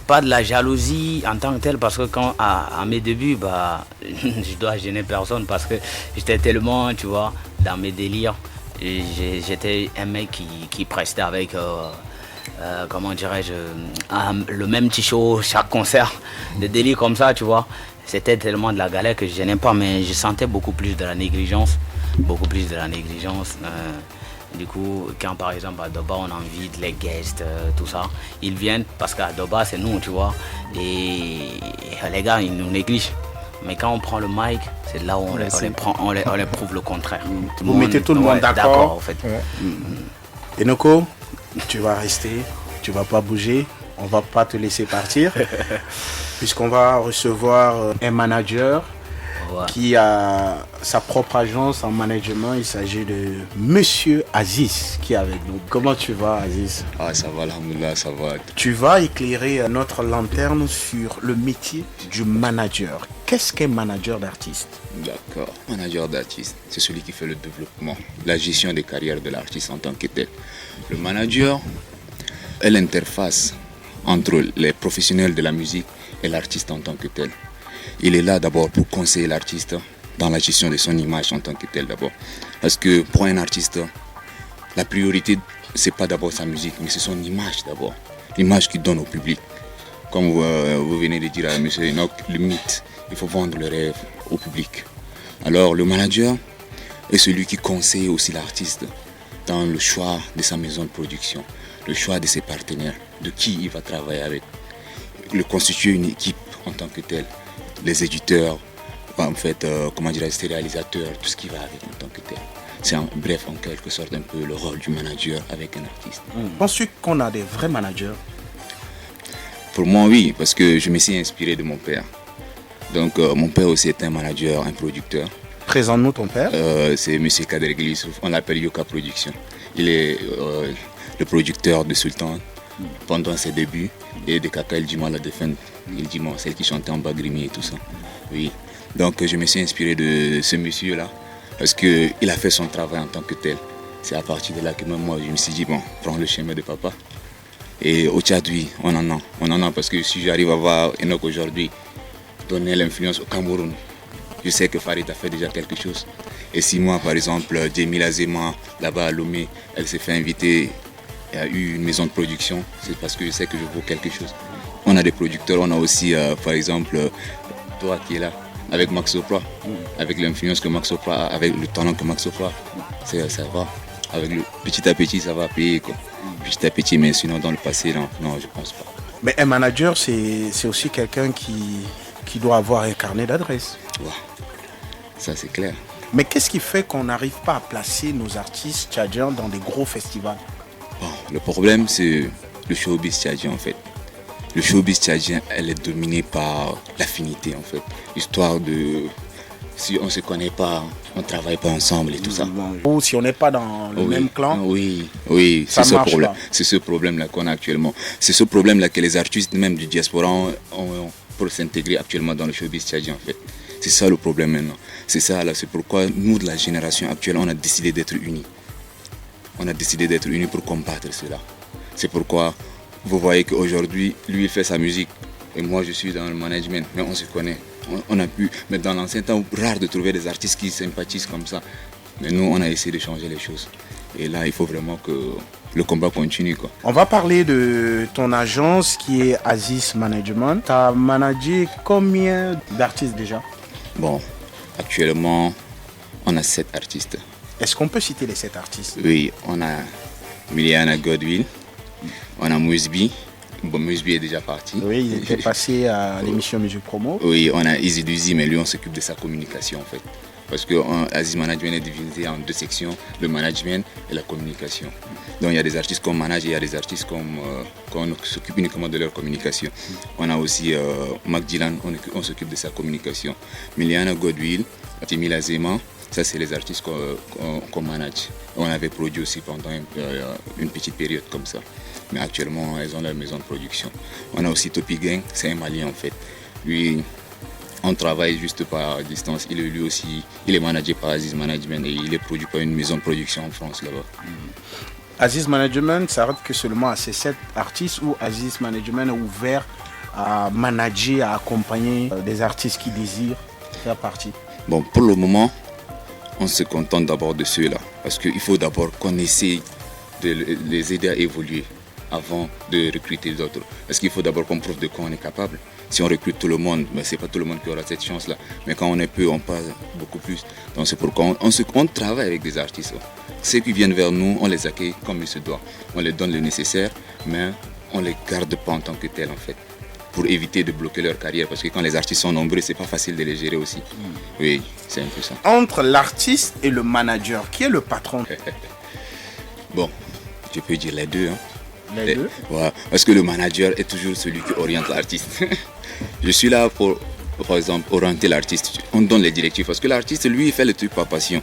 Pas de la jalousie en tant que telle, parce que quand à mes débuts, bah, je dois gêner personne parce que j'étais tellement, tu vois, dans mes délires. J'étais un mec qui prestait avec, comment dirais-je, le même t-shirt chaque concert, des délires comme ça, tu vois. C'était tellement de la galère que je gênais pas, mais je sentais beaucoup plus de la négligence. Du coup, quand par exemple à Doba on invite les guests, tout ça, ils viennent parce qu'à Doba c'est nous, tu vois, et les gars ils nous négligent. Mais quand on prend le mic, c'est là où on les prouve le contraire. Vous mettez tout le monde d'accord en fait. Enoko, tu vas rester, tu vas pas bouger, on va pas te laisser partir, puisqu'on va recevoir un manager. Ouais. Qui a sa propre agence en management. Il s'agit de Monsieur Aziz qui est avec nous. Comment tu vas, Aziz? Ça va, alhamdoulilah, ça va. Tu vas éclairer notre lanterne sur le métier du manager. Qu'est-ce qu'un manager d'artiste? D'accord. Manager d'artiste, c'est celui qui fait le développement, la gestion des carrières de l'artiste en tant que tel. Le manager est l'interface entre les professionnels de la musique et l'artiste en tant que tel. Il est là d'abord pour conseiller l'artiste dans la gestion de son image en tant que tel d'abord. Parce que pour un artiste, la priorité, c'est pas d'abord sa musique, mais c'est son image d'abord. L'image qu'il donne au public. Comme vous venez de dire à M. Enoch, le mythe, il faut vendre le rêve au public. Alors le manager est celui qui conseille aussi l'artiste dans le choix de sa maison de production, le choix de ses partenaires, de qui il va travailler avec. Le constituer une équipe en tant que tel. les éditeurs, en fait, comment dire, les réalisateurs, tout ce qui va avec en tant que tel. C'est bref, en quelque sorte, un peu le rôle du manager avec un artiste. Penses-tu qu'on a des vrais managers? Pour moi, oui, parce que je me suis inspiré de mon père. Donc, mon père aussi est un manager, un producteur. Présente-nous ton père. C'est M. Kader Glissouf, on l'appelle Yoka Production. Il est le producteur de Sultan pendant ses débuts et de Kaka El Djima, la défunte El Djima, celle qui chantait en Bagrimi et tout ça. Oui. Donc, je me suis inspiré de ce monsieur-là parce qu'il a fait son travail en tant que tel. C'est à partir de là que même moi, je me suis dit, bon, prends le chemin de papa. Et au Tchad, oui, on en a parce que si j'arrive à voir Enoch aujourd'hui donner l'influence au Cameroun, je sais que Farid a fait déjà quelque chose. Et si moi, par exemple, Djemila Zema, là-bas à Lomé, elle s'est fait inviter et a eu une maison de production, c'est parce que je sais que je vaux quelque chose. On a des producteurs, on a aussi, par exemple, toi qui es là, avec Max Sopra, avec l'influence que Max Sopra a, avec le talent que Max Sopra a, ça va. Avec le petit à petit, ça va payer, quoi. Petit à petit, mais sinon, dans le passé, non, je pense pas. Mais un manager, c'est aussi quelqu'un qui doit avoir un carnet d'adresses. Ouais. Ça, c'est clair. Mais qu'est-ce qui fait qu'on n'arrive pas à placer nos artistes tchadiens dans des gros festivals? Bon, le problème, c'est le showbiz tchadien, en fait. Le showbiz tchadien, elle est dominée par l'affinité, en fait. Histoire de... Si on ne se connaît pas, on ne travaille pas ensemble et tout ça. Ou si on n'est pas dans le même clan. Oui, c'est ce problème. C'est ce problème-là qu'on a actuellement. C'est ce problème-là que les artistes, même du diaspora, ont pour s'intégrer actuellement dans le showbiz tchadien, en fait. C'est ça le problème maintenant. C'est ça, là, c'est pourquoi nous, de la génération actuelle, on a décidé d'être unis. On a décidé d'être unis pour combattre cela. C'est pourquoi vous voyez qu'aujourd'hui, lui, il fait sa musique. Et moi, je suis dans le management. Mais on se connaît. On a pu, mais dans l'ancien temps, rare de trouver des artistes qui sympathisent comme ça. Mais nous, on a essayé de changer les choses. Et là, il faut vraiment que le combat continue, quoi. On va parler de ton agence qui est Aziz Management. Tu as managé combien d'artistes déjà? Bon, actuellement, on a 7 artistes. Est-ce qu'on peut citer les 7 artistes? Oui, on a Miliana Godwill, on a Mousbi. Bon, Mousbi est déjà parti. Oui, il était passé à l'émission Musique Promo. Oui, on a Easy Duzi, mais lui, on s'occupe de sa communication, en fait. Parce que Aziz Management est divisé en 2 sections, le management et la communication. Donc il y a des artistes qu'on manage et il y a des artistes qu'on s'occupe uniquement de leur communication. On a aussi Mac Dylan, on s'occupe de sa communication. Miliana Godwill, Djemila Zema, ça c'est les artistes qu'on manage. On avait produit aussi pendant une petite période comme ça. Mais actuellement, elles ont leur maison de production. On a aussi Topi Gang, c'est un Malien en fait. Lui, on travaille juste par distance. Lui aussi, il est managé par Aziz Management et il est produit par une maison de production en France là-bas. Aziz Management s'arrête que seulement à ces 7 artistes ou Aziz Management est ouvert à manager, à accompagner des artistes qui désirent faire partie? Bon, pour le moment, on se contente d'abord de ceux-là. Parce qu'il faut d'abord qu'on essaie de les aider à évoluer avant de recruter d'autres. Parce qu'il faut d'abord qu'on prouve de quoi on est capable. Si on recrute tout le monde, ben, ce n'est pas tout le monde qui aura cette chance-là. Mais quand on est peu, on passe beaucoup plus. Donc c'est pourquoi on travaille avec des artistes. Ceux qui viennent vers nous, on les accueille comme il se doit. On les donne le nécessaire, mais on ne les garde pas en tant que tels en fait. Pour éviter de bloquer leur carrière. Parce que quand les artistes sont nombreux, c'est pas facile de les gérer aussi. Oui, c'est un peu ça. Entre l'artiste et le manager, qui est le patron? Bon, je peux dire les deux. Hein. Les deux? Ouais, parce que le manager est toujours celui qui oriente l'artiste. Je suis là pour, par exemple, orienter l'artiste. On donne les directives parce que l'artiste, lui, il fait le truc par passion.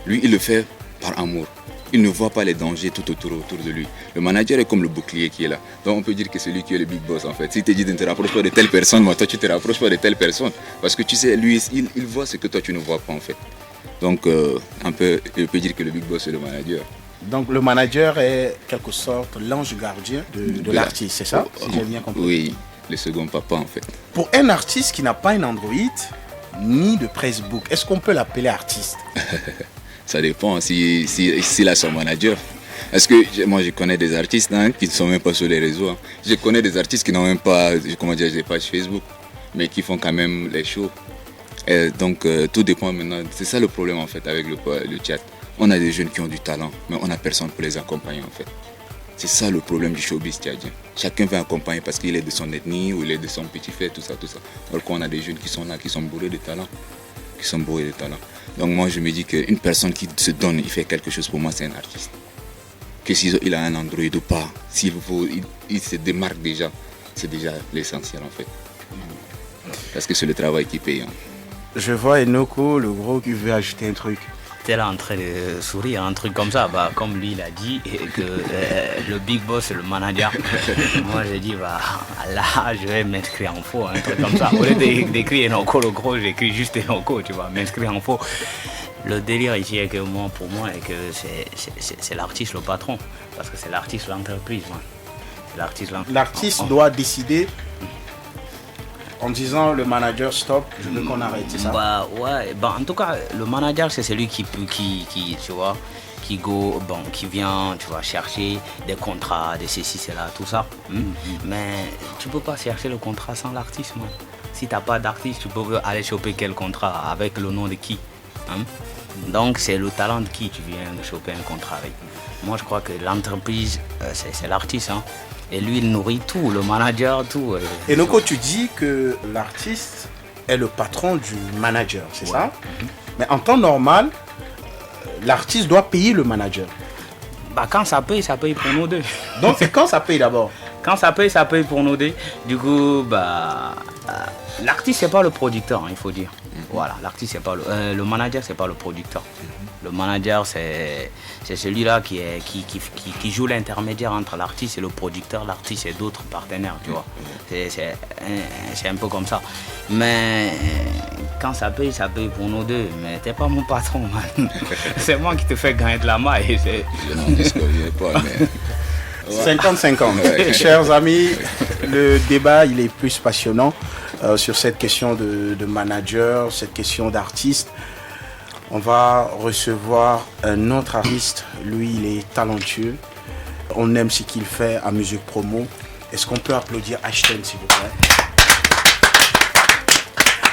Lui, il le fait par amour. Il ne voit pas les dangers tout autour de lui. Le manager est comme le bouclier qui est là. Donc on peut dire que c'est lui qui est le big boss en fait. S'il te dit de ne te rapprocher pas de telle personne, moi toi tu te rapproches pas de telle personne. Parce que tu sais, lui, il voit ce que toi tu ne vois pas en fait. Donc un peu, je peux dire que le big boss c'est le manager. Donc le manager est quelque sorte l'ange gardien de l'artiste, c'est ça? Si j'ai bien compris. Oui, le second papa en fait. Pour un artiste qui n'a pas un Android ni de Facebook, est-ce qu'on peut l'appeler artiste? Ça dépend s'il a son manager. Parce que moi je connais des artistes qui ne sont même pas sur les réseaux. Je connais des artistes qui n'ont même pas des pages Facebook, mais qui font quand même les shows. Et donc tout dépend maintenant. C'est ça le problème en fait avec le chat. On a des jeunes qui ont du talent, mais on n'a personne pour les accompagner en fait. C'est ça le problème du showbiz tchadien. Chacun veut accompagner parce qu'il est de son ethnie ou il est de son petit frère, tout ça. Alors qu'on a des jeunes qui sont là, qui sont bourrés de talent. Donc moi je me dis qu'une personne qui se donne, il fait quelque chose, pour moi c'est un artiste. Que s'il a un Android ou pas, il se démarque déjà, c'est déjà l'essentiel en fait. Parce que c'est le travail qui paye. Je vois Enoko, le gros, qui veut ajouter un truc. T'es là en train de sourire, un truc comme ça, comme lui il a dit, et que le big boss c'est le manager. Moi j'ai dit, là je vais m'inscrire en faux, un truc comme ça. Au lieu d'écrire Enoko le gros, j'écris juste Enoko, tu vois, m'inscrire en faux. Le délire ici est que pour moi, est que c'est l'artiste le patron, parce que c'est l'artiste l'entreprise. L'artiste doit décider en disant le manager stop, je veux qu'on arrête, c'est ça? En tout cas, le manager c'est celui qui tu vois, qui vient, tu vois, chercher des contrats, de ceci, cela, tout ça. Mais tu peux pas chercher le contrat sans l'artiste, man. Si t'as pas d'artiste, tu peux aller choper quel contrat, avec le nom de qui, Donc c'est le talent de qui tu viens de choper un contrat avec. Moi je crois que l'entreprise, c'est l'artiste, Et lui, il nourrit tout, le manager, tout. Et donc, tu dis que l'artiste est le patron du manager, c'est ça? Mais en temps normal, l'artiste doit payer le manager. Quand ça paye pour nous deux. Donc, c'est quand ça paye d'abord? Quand ça paye pour nous deux. Du coup, l'artiste, c'est pas le producteur, il faut dire. Voilà, l'artiste, c'est pas le manager, c'est pas le producteur. Le manager, c'est celui-là qui joue l'intermédiaire entre l'artiste et le producteur, l'artiste et d'autres partenaires, tu vois. C'est un peu comme ça. Mais quand ça paye pour nous deux. Mais t'es pas mon patron, man. C'est moi qui te fais gagner de la maille. Je n'en disconviens pas, mais... 50-50. Chers amis, le débat il est plus passionnant sur cette question de manager, cette question d'artiste. On va recevoir un autre artiste, lui il est talentueux, on aime ce qu'il fait à Musique Promo. Est-ce qu'on peut applaudir Ashten s'il vous plaît?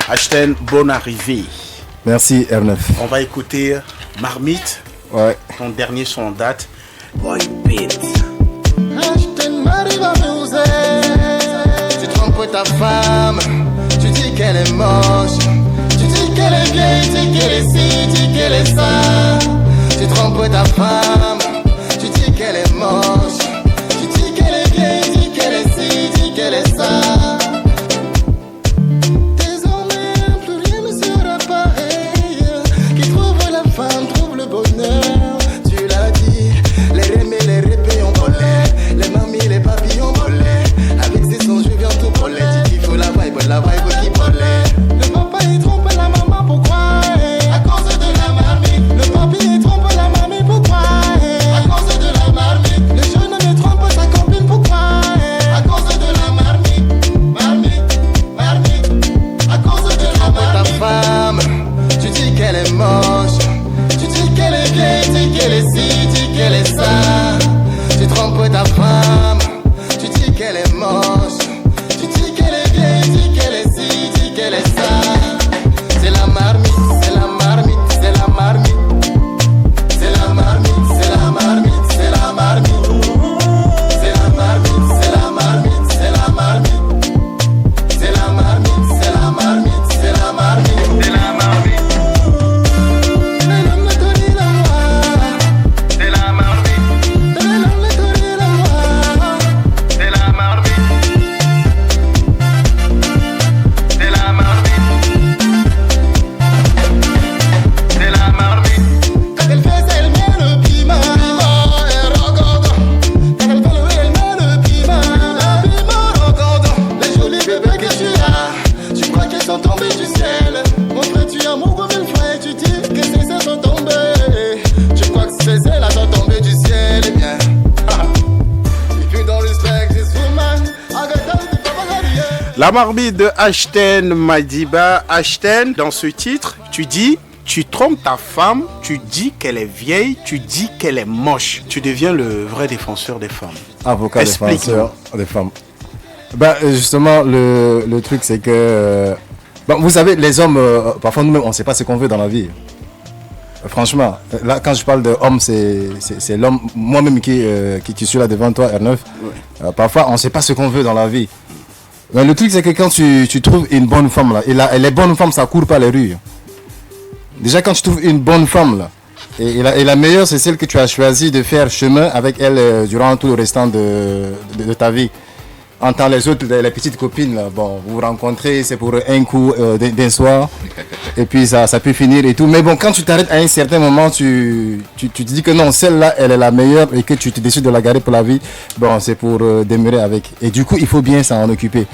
Ashten, bonne arrivée. Merci R9. On va écouter Marmite, ton dernier son en date. Boy Beat. Ashten m'arrive à musique. Tu trompes ta femme, tu dis qu'elle est moche. Qu'elle est vieille, dis qu'elle est ci, dis qu'elle est ça. Tu trompes ta femme, tu dis qu'elle est moche. Tu dis qu'elle est vieille, dis qu'elle est ci, dis qu'elle est ça. Désormais, plus rien ne sera pareil. Qui trouve la femme, trouve le bonheur. Tu l'as dit, les remés, les répés ont volé. Les mamies, les papis ont volé. Avec ces sons, je viens tout voler. Tu kiffes la vibe qui volait. Le papa, il trompe la maman. Pourquoi? À cause de la marmite. Le papi trompe la mamie. Pourquoi? À cause de la marmite. Le jeune me trompe sa copine. Pourquoi? À cause de la marmite. À cause de la marmite. Ta femme, tu dis qu'elle est moche. Tu dis qu'elle est vieille, dis qu'elle est ci, dis qu'elle est ça. Tu trompes ta femme, tu dis qu'elle est moche. Tu dis qu'elle est vieille, dis qu'elle est ci, dis qu'elle est ça. C'est la marmite, c'est la marmite, c'est la marmite. C'est la marmite, c'est la marmite, c'est la marmite. C'est la marmite, c'est la marmite, c'est la marmite. C'est la marmite, c'est la marmite, c'est la marmite. C'est la marmite. C'est la marmite. C'est la marmite. C'est la marmite. C'est la marmite. Quand elle fait, elle met le piment. Et regarde. Quand elle fait, elle met le piment. Le piment, regarde. Les jolis bébés que tu as, tu crois qu'ils sont tombés du ciel. Mon frère, tu as mon comme une frère. Tu dis que ces ailes sont tombées. Tu crois que ces ailes sont tombées du ciel. Eh bien, if you don't respect this woman, I got time to come again. La marmite de Ashten Madiba. Ashten, dans ce titre, tu dis, tu trompes ta femme, tu dis qu'elle est vieille, tu dis qu'elle est moche. Tu deviens le vrai défenseur des femmes. Avocat défenseur des femmes. Justement, le truc c'est que... vous savez, les hommes, parfois nous-mêmes, on ne sait pas ce qu'on veut dans la vie. Franchement, là, quand je parle d'homme, c'est l'homme, moi-même qui suis là devant toi, R9. Parfois, on ne sait pas ce qu'on veut dans la vie. Mais le truc, c'est que quand tu trouves une bonne femme, là, et les bonnes femmes, ça ne court pas les rues. Déjà, quand tu trouves une bonne femme, là, et la meilleure, c'est celle que tu as choisi de faire chemin avec elle durant tout le restant de ta vie. En tant les autres, les petites copines, là, bon, vous vous rencontrez, c'est pour un coup d'un soir, et puis ça peut finir et tout. Mais bon, quand tu t'arrêtes à un certain moment, tu te dis que non, celle-là, elle est la meilleure, et que tu te décides de la garder pour la vie, bon, c'est pour demeurer avec. Et du coup, il faut bien s'en occuper.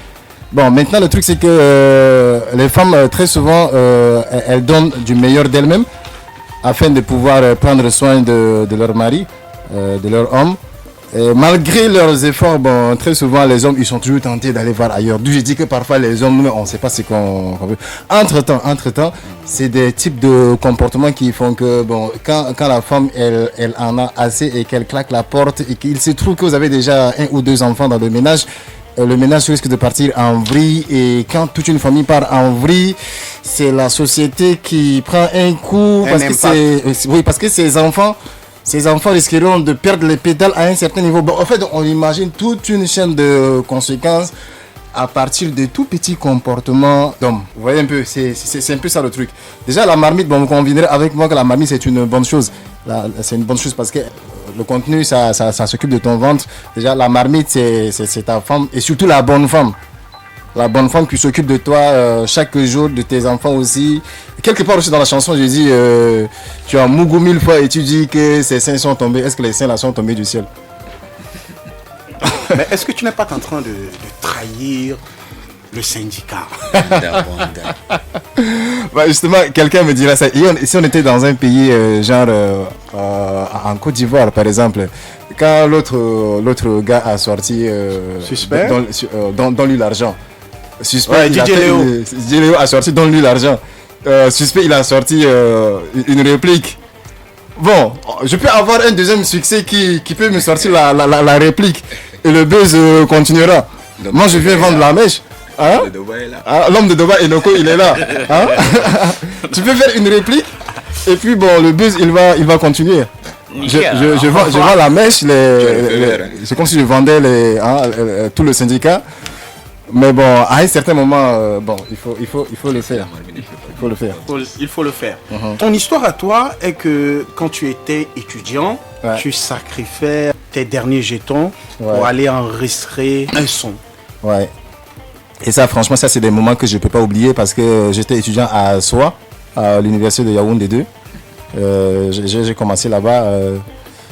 Bon, maintenant, le truc, c'est que les femmes, très souvent, elles donnent du meilleur d'elles-mêmes, afin de pouvoir prendre soin de leur mari, de leur homme. Et malgré leurs efforts, bon, très souvent les hommes ils sont toujours tentés d'aller voir ailleurs. D'où je dis que parfois les hommes, on ne sait pas ce qu'on veut. Entre-temps, c'est des types de comportements qui font que bon, quand la femme elle en a assez et qu'elle claque la porte et qu'il se trouve que vous avez déjà 1 ou 2 enfants dans le ménage risque de partir en vrille. Et quand toute une famille part en vrille, c'est la société qui prend un coup parce que ces enfants risqueront de perdre les pédales à un certain niveau. Bon, en fait, on imagine toute une chaîne de conséquences à partir de tout petits comportements d'hommes. Vous voyez un peu, c'est un peu ça le truc. Déjà, la marmite, bon, vous conviendrez avec moi que la marmite, c'est une bonne chose. C'est une bonne chose parce que le contenu, ça s'occupe de ton ventre. Déjà, la marmite, c'est ta femme et surtout la bonne femme. La bonne femme qui s'occupe de toi chaque jour, de tes enfants aussi. Quelque part aussi dans la chanson, je dis, tu as mougou 1000 fois et tu dis que ces seins sont tombés. Est-ce que les seins là sont tombés du ciel? Mais est-ce que tu n'es pas en train de trahir le syndicat? Bah justement, quelqu'un me dira ça. Et si on était dans un pays en Côte d'Ivoire par exemple, quand l'autre gars a sorti Suspect donne-lui l'argent. Suspect, ouais, DJ Léo a sorti donne-lui l'argent. Suspect, il a sorti une réplique. Bon, je peux avoir un deuxième succès qui peut me sortir la réplique et le buzz continuera. Moi je viens vendre la mèche. Hein? L'homme de Doba Enoko il est là. Hein? Tu peux faire une réplique et puis bon le buzz il va continuer. Je vends la mèche, c'est comme si je vendais tout le syndicat. Mais bon, à un certain moment, bon, il faut le faire. Il faut le faire. Ton histoire à toi est que quand tu étais étudiant, tu sacrifiais tes derniers jetons pour aller enregistrer un son. Ouais. Et ça, franchement, ça c'est des moments que je ne peux pas oublier parce que j'étais étudiant à SOA, à l'université de Yaoundé 2. J'ai commencé là-bas.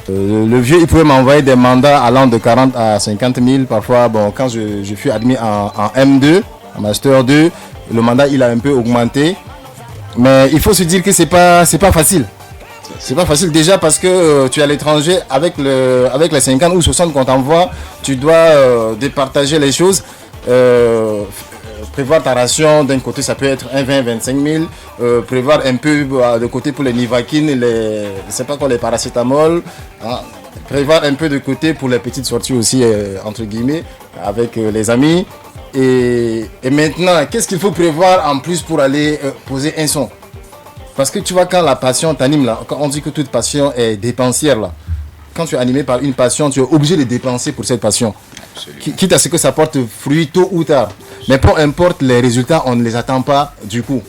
Le vieux, il pouvait m'envoyer des mandats allant de 40 à 50 000. Parfois, bon, quand je fus admis en M2, en Master 2, le mandat, il a un peu augmenté. Mais il faut se dire que c'est pas facile. C'est pas facile déjà parce que tu es à l'étranger avec les 50 ou 60 qu'on t'envoie. Tu dois départager les choses. Prévoir ta ration, d'un côté ça peut être 25 000, prévoir un peu de côté pour les Nivaquine, les paracétamol, hein, prévoir un peu de côté pour les petites sorties aussi, entre guillemets, avec les amis. Et maintenant, qu'est-ce qu'il faut prévoir en plus pour aller poser un son? Parce que tu vois, quand la passion t'anime, là, quand on dit que toute passion est dépensière, là, quand tu es animé par une passion, tu es obligé de dépenser pour cette passion. Quitte à ce que ça porte fruit tôt ou tard. Mais peu importe les résultats, on ne les attend pas du coup.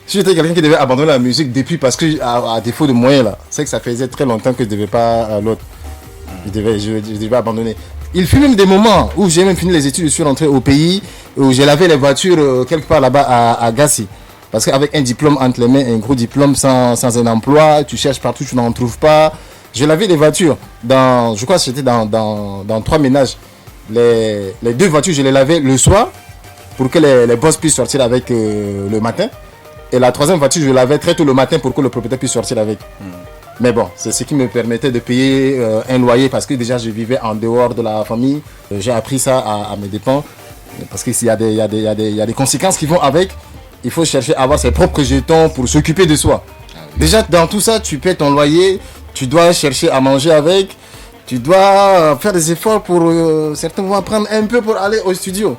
Si j'étais quelqu'un qui devait abandonner la musique depuis parce que à défaut de moyens là, c'est que ça faisait très longtemps que je ne devais pas l'autre. Je devais abandonner. Il fut même des moments où j'ai même fini les études, je suis rentré au pays, où j'ai lavé les voitures quelque part là-bas à Gassi. Parce qu'avec un diplôme entre les mains, un gros diplôme sans un emploi, tu cherches partout, tu n'en trouves pas. J'ai lavé des voitures, je crois que c'était dans 3 ménages. Les 2 voitures, je les lavais le soir pour que les boss puissent sortir avec le matin. Et la 3e voiture, je lavais très tôt le matin pour que le propriétaire puisse sortir avec. Mais bon, c'est ce qui me permettait de payer un loyer parce que déjà je vivais en dehors de la famille. J'ai appris ça à mes dépens parce qu'il y a des conséquences qui vont avec. Il faut chercher à avoir ses propres jetons pour s'occuper de soi. Déjà, dans tout ça, tu paies ton loyer, tu dois chercher à manger avec, tu dois faire des efforts pour certainement prendre un peu pour aller au studio.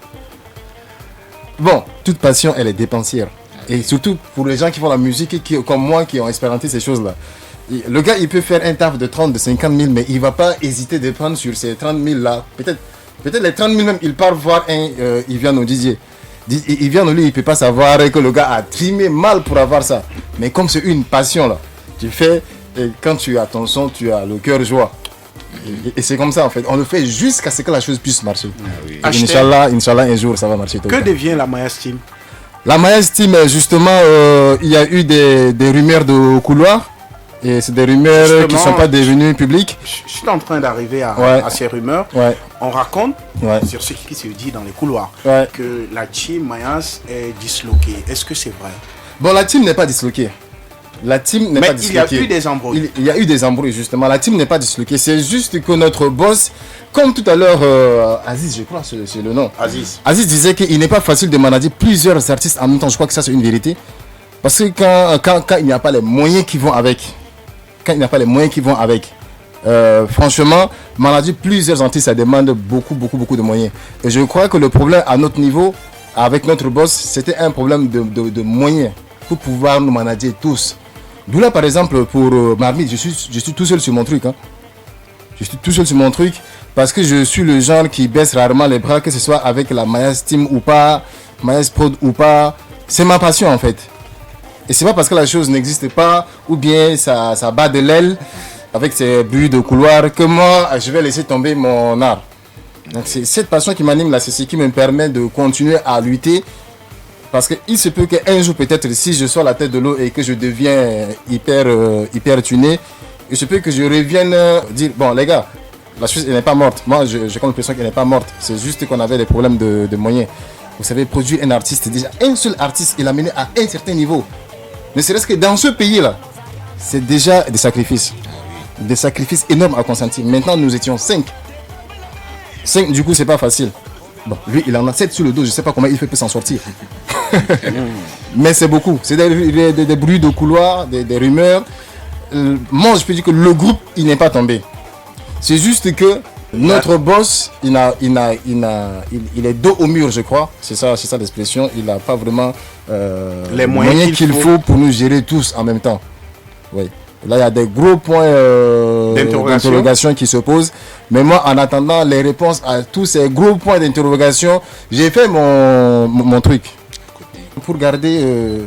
Bon, toute passion, elle est dépensière. Et surtout pour les gens qui font la musique et qui, comme moi, qui ont expérimenté ces choses-là. Le gars, il peut faire un taf de 30, de 50 000, mais il ne va pas hésiter de prendre sur ces 30 000 là. Peut-être les 30 000 même, il part voir il vient au Didier. Il vient au lui, il ne peut pas savoir que le gars a trimé mal pour avoir ça. Mais comme c'est une passion là, tu fais, et quand tu as ton son, tu as le cœur joie. Et c'est comme ça en fait. On le fait jusqu'à ce que la chose puisse marcher. Ah oui. Inch'Allah, un jour ça va marcher. Que devient la Mayas Team? La Mayas Team, justement, il y a eu des rumeurs de couloir. Et c'est des rumeurs justement, qui ne sont pas devenues publiques. Je suis en train d'arriver à ces rumeurs. On raconte sur ce qui se dit dans les couloirs que la team Mayas est disloquée. Est-ce que c'est vrai? Bon, la team n'est pas disloquée. La team n'est pas disloquée. Il y a eu des embrouilles. Il y a eu des embrouilles, justement. La team n'est pas disloquée. C'est juste que notre boss, comme tout à l'heure, Aziz, je crois, c'est le nom. Aziz disait qu'il n'est pas facile de manager plusieurs artistes en même temps. Je crois que ça, c'est une vérité. Parce que quand il n'y a pas les moyens qui vont avec, franchement, manager plusieurs artistes, ça demande beaucoup de moyens. Et je crois que le problème à notre niveau, avec notre boss, c'était un problème de moyens pour pouvoir nous manager tous. D'où là, par exemple, pour Marmite, je suis tout seul sur mon truc. Je suis tout seul sur mon truc parce que je suis le genre qui baisse rarement les bras, que ce soit avec la Mayas Team ou pas, Mayas Prod ou pas. C'est ma passion en fait. Et c'est pas parce que la chose n'existe pas ou bien ça bat de l'aile avec ces bruits de couloir que moi je vais laisser tomber mon art. Donc c'est cette passion qui m'anime là, c'est ce qui me permet de continuer à lutter. Parce qu'il se peut qu'un jour peut-être si je sors la tête de l'eau et que je deviens hyper tuné, il se peut que je revienne dire bon les gars, la chose elle n'est pas morte. Moi j'ai comme l'impression qu'elle n'est pas morte. C'est juste qu'on avait des problèmes de moyens. Vous savez, produire un artiste, déjà un seul artiste il a mené à un certain niveau. Ne serait-ce que dans ce pays-là, c'est déjà des sacrifices. Des sacrifices énormes à consentir. Maintenant, nous étions 5. 5, du coup, c'est pas facile. Bon, lui, il en a 7 sur le dos. Je sais pas comment il fait pour s'en sortir. Mais c'est beaucoup. C'est des bruits de couloir, des rumeurs. Moi, je peux dire que le groupe, il n'est pas tombé. C'est juste que notre boss, il est dos au mur, je crois. C'est ça l'expression. Il n'a pas vraiment les moyens qu'il faut pour nous gérer tous en même temps. Oui. Là, il y a des gros points d'interrogation qui se posent. Mais moi, en attendant les réponses à tous ces gros points d'interrogation, j'ai fait mon truc. Pour garder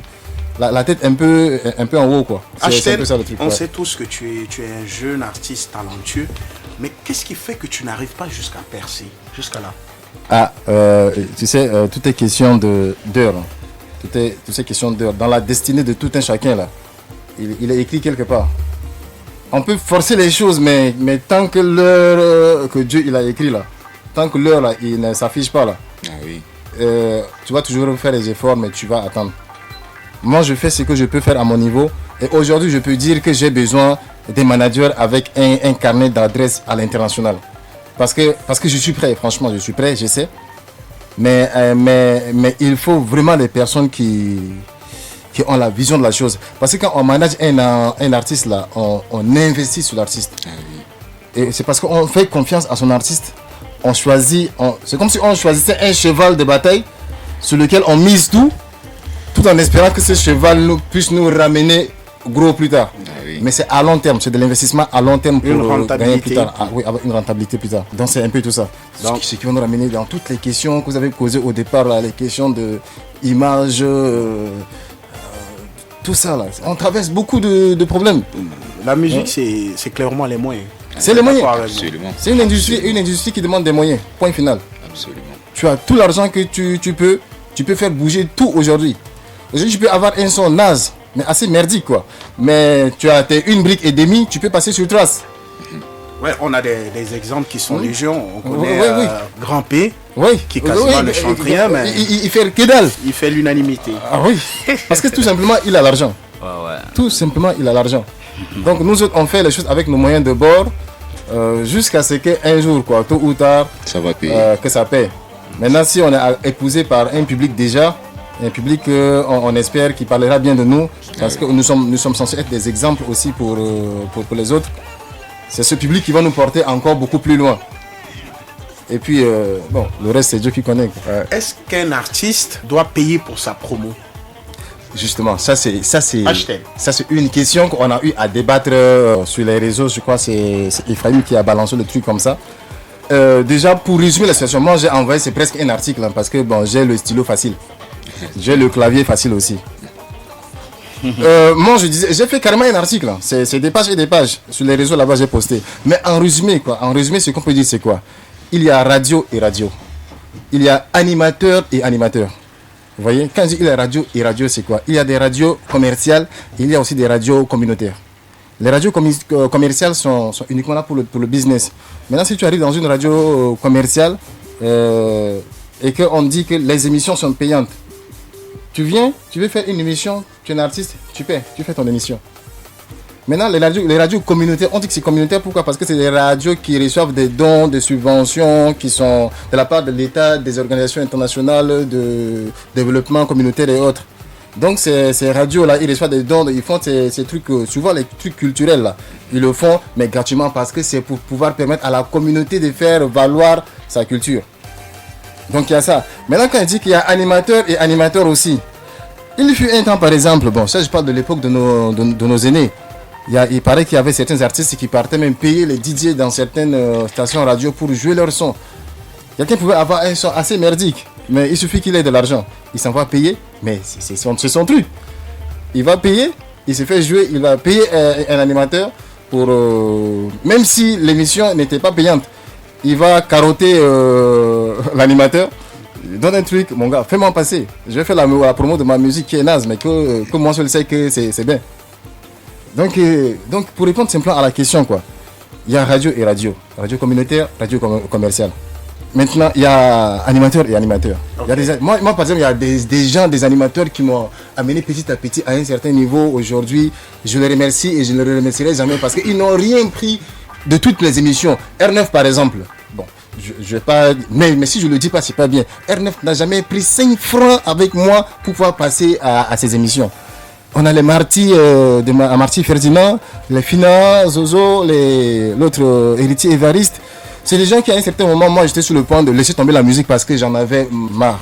la tête un peu en haut, quoi. C'est un peu ça le truc. On sait tous que tu es un jeune artiste talentueux. Mais qu'est-ce qui fait que tu n'arrives pas jusqu'à percer, jusqu'à là? Tu sais, tout est question d'heure. Tout est question d'heure. Dans la destinée de tout un chacun, là, il est écrit quelque part. On peut forcer les choses, mais tant que l'heure que Dieu il a écrit, là, tant que l'heure, là, il ne s'affiche pas, là, tu vas toujours faire des efforts, mais tu vas attendre. Moi, je fais ce que je peux faire à mon niveau. Et aujourd'hui, je peux dire que j'ai besoin des managers avec un carnet d'adresses à l'international. Parce que je suis prêt, franchement, je suis prêt, je sais. Mais il faut vraiment des personnes qui ont la vision de la chose. Parce que quand on manage un artiste, là, on investit sur l'artiste. Et c'est parce qu'on fait confiance à son artiste. On choisit, c'est comme si on choisissait un cheval de bataille sur lequel on mise tout en espérant que ce cheval puisse nous ramener gros plus tard. Mais c'est à long terme, c'est de l'investissement à long terme pour gagner plus tard. Avec une rentabilité plus tard. Donc c'est un peu tout ça. Donc ce qui va nous ramener dans toutes les questions que vous avez posées au départ, là, les questions de image, tout ça là. On traverse beaucoup de problèmes. La musique, c'est clairement les moyens. C'est les moyens. Absolument. C'est une industrie qui demande des moyens. Point final. Absolument. Tu as tout l'argent que tu peux faire bouger tout aujourd'hui. Aujourd'hui, tu peux avoir un son naze, mais assez merdique quoi. Mais tu as tes 1 brique et demie, tu peux passer sur trace. Ouais, on a des exemples qui sont légion. On connaît Grand P, qui quasiment ne chante rien, mais il fait que dalle. Il fait l'unanimité. Ah oui, parce que tout simplement, il a l'argent. Tout simplement, il a l'argent. Donc nous autres, on fait les choses avec nos moyens de bord jusqu'à ce qu'un jour, quoi, tôt ou tard, ça va payer. Que ça paie. Maintenant, si on est épousé par un public déjà, un public on espère qu'il parlera bien de nous, parce que nous sommes censés être des exemples aussi pour les autres. C'est ce public qui va nous porter encore beaucoup plus loin. Et puis, bon, le reste, c'est Dieu qui connaît. Est-ce qu'un artiste doit payer pour sa promo? Justement, ça c'est une question qu'on a eu à débattre sur les réseaux. Je crois que c'est Ephraim qui a balancé le truc comme ça. Déjà, pour résumer la situation, moi j'ai envoyé, c'est presque un article parce que bon, j'ai le stylo facile. J'ai le clavier facile aussi. Moi je disais, j'ai fait carrément un article, c'est des pages et des pages. Sur les réseaux là-bas j'ai posté. Mais en résumé, ce qu'on peut dire c'est quoi? Il y a radio et radio. Il y a animateur et animateur. Vous voyez, quand je dis il y a radio et radio, c'est quoi? Il y a des radios commerciales, il y a aussi des radios communautaires. Les radios commerciales sont uniquement là pour le business. Maintenant, si tu arrives dans une radio commerciale et qu'on dit que les émissions sont payantes, tu viens, tu veux faire une émission, tu es un artiste, tu paies, tu fais ton émission. Maintenant, les radios communautaires, on dit que c'est communautaire, pourquoi? Parce que c'est des radios qui reçoivent des dons, des subventions, qui sont de la part de l'État, des organisations internationales de développement communautaire et autres. Donc ces radios-là, ils reçoivent des dons, ils font ces trucs, souvent les trucs culturels là. Ils le font, mais gratuitement parce que c'est pour pouvoir permettre à la communauté de faire valoir sa culture. Donc il y a ça. Maintenant, quand il dit qu'il y a animateur et animateur aussi, il fut un temps par exemple, bon ça je parle de l'époque de nos aînés. Il paraît qu'il y avait certains artistes qui partaient même payer les DJ dans certaines stations radio pour jouer leur son. Quelqu'un pouvait avoir un son assez merdique, mais il suffit qu'il ait de l'argent. Il s'en va payer, mais c'est son truc. Il va payer, il se fait jouer, il va payer un animateur pour... même si l'émission n'était pas payante, il va carotter l'animateur. Donne un truc, mon gars, fais-moi passer. Je vais faire la promo de ma musique qui est naze, mais que moi je le sais que c'est bien. Donc pour répondre simplement à la question, quoi, il y a radio et radio. Radio communautaire, radio commerciale. Maintenant, il y a animateur et animateur. Okay. Moi, par exemple, il y a des gens, des animateurs qui m'ont amené petit à petit à un certain niveau. Aujourd'hui, je les remercie et je ne les remercierai jamais parce qu'ils n'ont rien pris de toutes les émissions. R9, par exemple. Bon, je vais pas... Mais si je ne le dis pas, c'est pas bien. R9 n'a jamais pris 5 francs avec moi pour pouvoir passer à ces émissions. On a les Marty, Marty Ferdinand, les Fina, Zozo, l'autre héritier Évariste. C'est des gens qui à un certain moment, moi j'étais sur le point de laisser tomber la musique parce que j'en avais marre.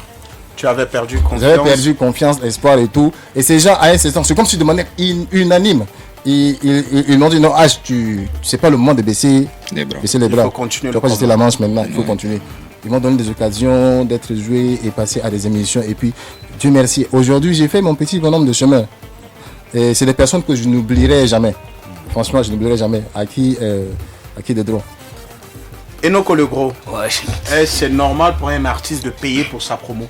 Tu avais perdu confiance. J'avais perdu confiance, espoir et tout. Et ces gens, à un certain moment, c'est comme si de manière unanime, ils m'ont dit non, H, tu sais pas le moment de baisser les bras. Il faut continuer. Tu vas pas jeter la manche maintenant, il faut continuer. Ils m'ont donné des occasions d'être joué et passer à des émissions. Et puis, Dieu merci. Aujourd'hui, j'ai fait mon petit bonhomme de chemin. Et c'est des personnes que je n'oublierai jamais. Franchement, je n'oublierai jamais. À qui de droit. Enoko le Gros, ouais. C'est normal pour un artiste de payer pour sa promo?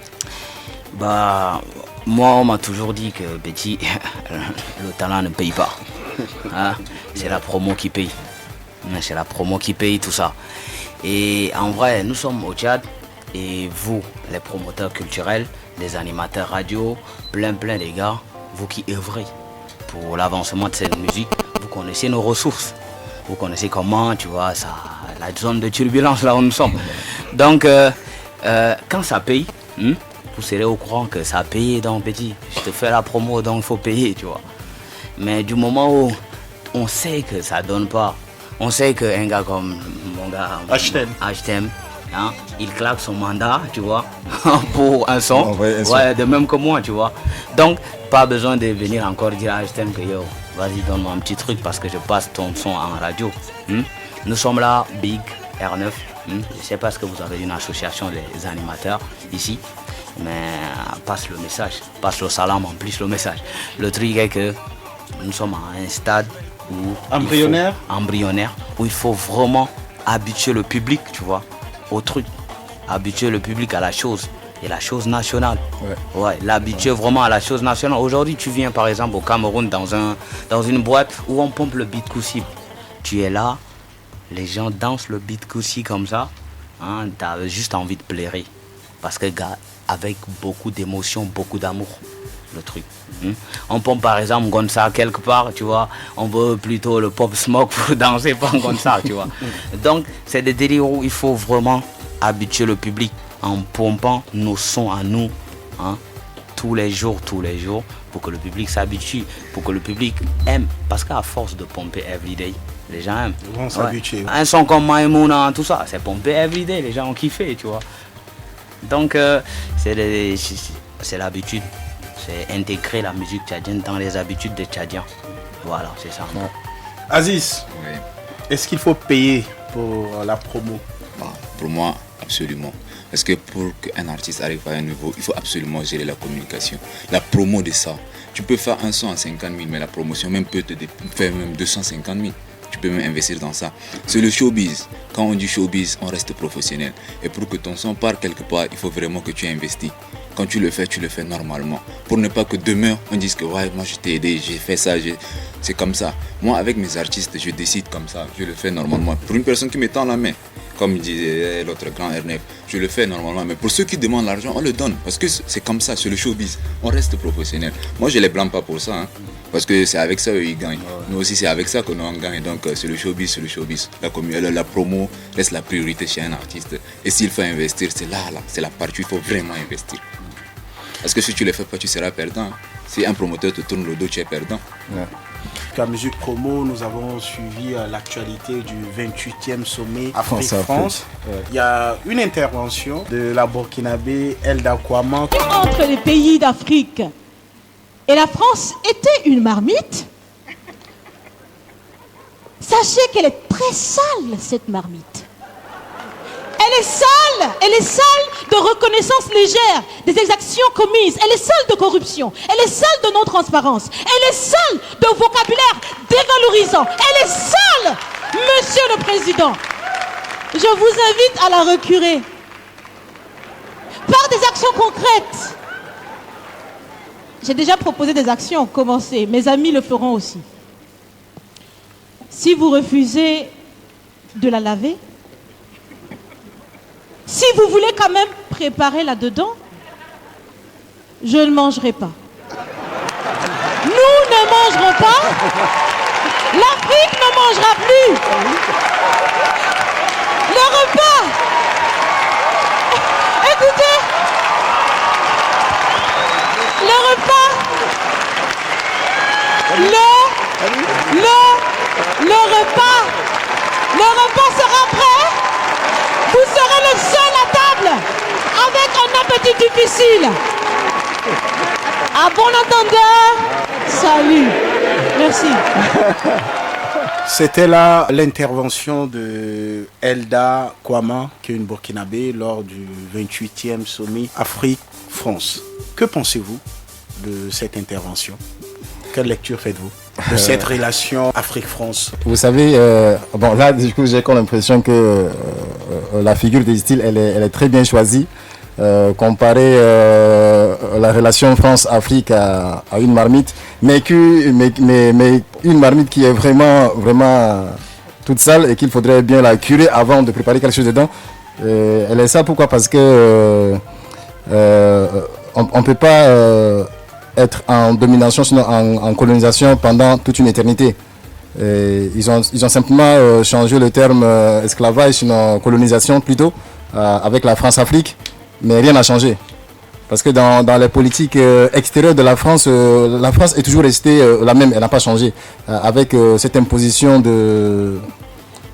Bah, moi on m'a toujours dit que Betty, le talent ne paye pas. Hein? C'est la promo qui paye. C'est la promo qui paye tout ça. Et en vrai, nous sommes au Tchad et vous, les promoteurs culturels, les animateurs radio, plein des gars, vous qui œuvrez pour l'avancement de cette musique, vous connaissez nos ressources. Vous connaissez comment, tu vois, ça, la zone de turbulence là où nous sommes. Donc, quand ça paye, vous serez au courant que ça a payé, donc petit, je te fais la promo, donc il faut payer, tu vois. Mais du moment où on sait que ça donne pas, on sait qu'un gars comme mon gars HTM, hein, il claque son mandat, tu vois, pour un son, ouais, de même que moi, tu vois. Donc, pas besoin de venir encore dire à HTM que yo, vas-y, donne-moi un petit truc parce que je passe ton son en radio. Nous sommes là, Big, R9. Je ne sais pas ce que vous avez une association des animateurs ici, mais passe le message, passe le salam en plus le message. Le truc est que nous sommes à un stade embryonnaire, où il faut vraiment habituer le public, tu vois, au truc. Habituer le public à la chose. Et la chose nationale. Ouais, l'habituer vraiment à la chose nationale. Aujourd'hui, tu viens par exemple au Cameroun dans une boîte où on pompe le beat Koussi. Tu es là, les gens dansent le beat Koussi comme ça. Hein, tu as juste envie de pleurer. Parce que, gars, avec beaucoup d'émotion, beaucoup d'amour, le truc. On pompe par exemple Gonza quelque part, tu vois. On veut plutôt le pop smoke pour danser, pas Gonza, tu vois. Donc, c'est des délires où il faut vraiment habituer le public en pompant nos sons à nous, hein, tous les jours, pour que le public s'habitue, pour que le public aime. Parce qu'à force de pomper everyday, les gens aiment. Ils vont s'habituer. Un son comme Maïmouna, tout ça, c'est pompé everyday, les gens ont kiffé, tu vois. Donc, c'est l'habitude. c'est intégrer la musique tchadienne dans les habitudes des Tchadiens. Voilà, c'est ça. Ouais. Aziz, oui. Est-ce qu'il faut payer pour la promo? Pour moi, absolument. Parce que pour qu'un artiste arrive à un niveau, il faut absolument gérer la communication. La promo de ça. Tu peux faire un son à 50 000, mais la promotion même peut te faire même 250 000. Tu peux même investir dans ça. C'est le showbiz. Quand on dit showbiz, on reste professionnel. Et pour que ton son parte quelque part, il faut vraiment que tu investis. Quand tu le fais normalement. Pour ne pas que demain, on dise que ouais, moi je t'ai aidé, j'ai fait ça. C'est comme ça. Moi, avec mes artistes, je décide comme ça. Je le fais normalement. Pour une personne qui me tend la main, comme disait l'autre grand R9, je le fais normalement. Mais pour ceux qui demandent l'argent, on le donne. Parce que c'est comme ça, c'est le showbiz. On reste professionnel. Moi, je ne les blâme pas pour ça. Hein. Parce que c'est avec ça qu'ils gagnent. Nous aussi, c'est avec ça que nous on gagne. Donc, c'est le showbiz, c'est le showbiz. La promo reste la priorité chez un artiste. Et s'il faut investir, c'est là, c'est la partie où il faut vraiment investir. Parce que si tu ne le fais pas, tu seras perdant. Si un promoteur te tourne le dos, tu es perdant. Ouais. La musique promo, nous avons suivi l'actualité du 28e sommet Afrique-France. Il y a une intervention de la Burkinabé Elda Kouama. Entre les pays d'Afrique et la France était une marmite. Sachez qu'elle est très sale, cette marmite. Elle est sale de reconnaissance légère des exactions commises. Elle est sale de corruption. Elle est sale de non-transparence. Elle est sale de vocabulaire dévalorisant. Elle est sale, Monsieur le Président. Je vous invite à la recurer par des actions concrètes. J'ai déjà proposé des actions, commencez. Mes amis le feront aussi. Si vous refusez de la laver, si vous voulez quand même préparer là-dedans, je ne mangerai pas. Nous ne mangerons pas. L'Afrique ne mangera plus. Le repas. Écoutez. Le repas. Le repas sera prêt. Vous serez le seul à table avec un appétit difficile. À bon entendeur, salut. Merci. C'était là l'intervention de Elda Kouama, qui est une Burkinabé, lors du 28e sommet Afrique-France. Que pensez-vous de cette intervention? Quelle lecture faites-vous de cette relation Afrique-France? Vous savez, bon là du coup j'ai comme l'impression que la figure de style elle est très bien choisie. Comparer la relation France-Afrique à une marmite, mais une marmite qui est vraiment toute sale et qu'il faudrait bien la curer avant de préparer quelque chose dedans. Elle est ça pourquoi? Parce que on peut pas être en domination, sinon en colonisation pendant toute une éternité. Ils ont simplement changé le terme esclavage, sinon colonisation plutôt, avec la France-Afrique, mais rien n'a changé. Parce que dans les politiques extérieures de la France est toujours restée la même, elle n'a pas changé. Avec cette imposition de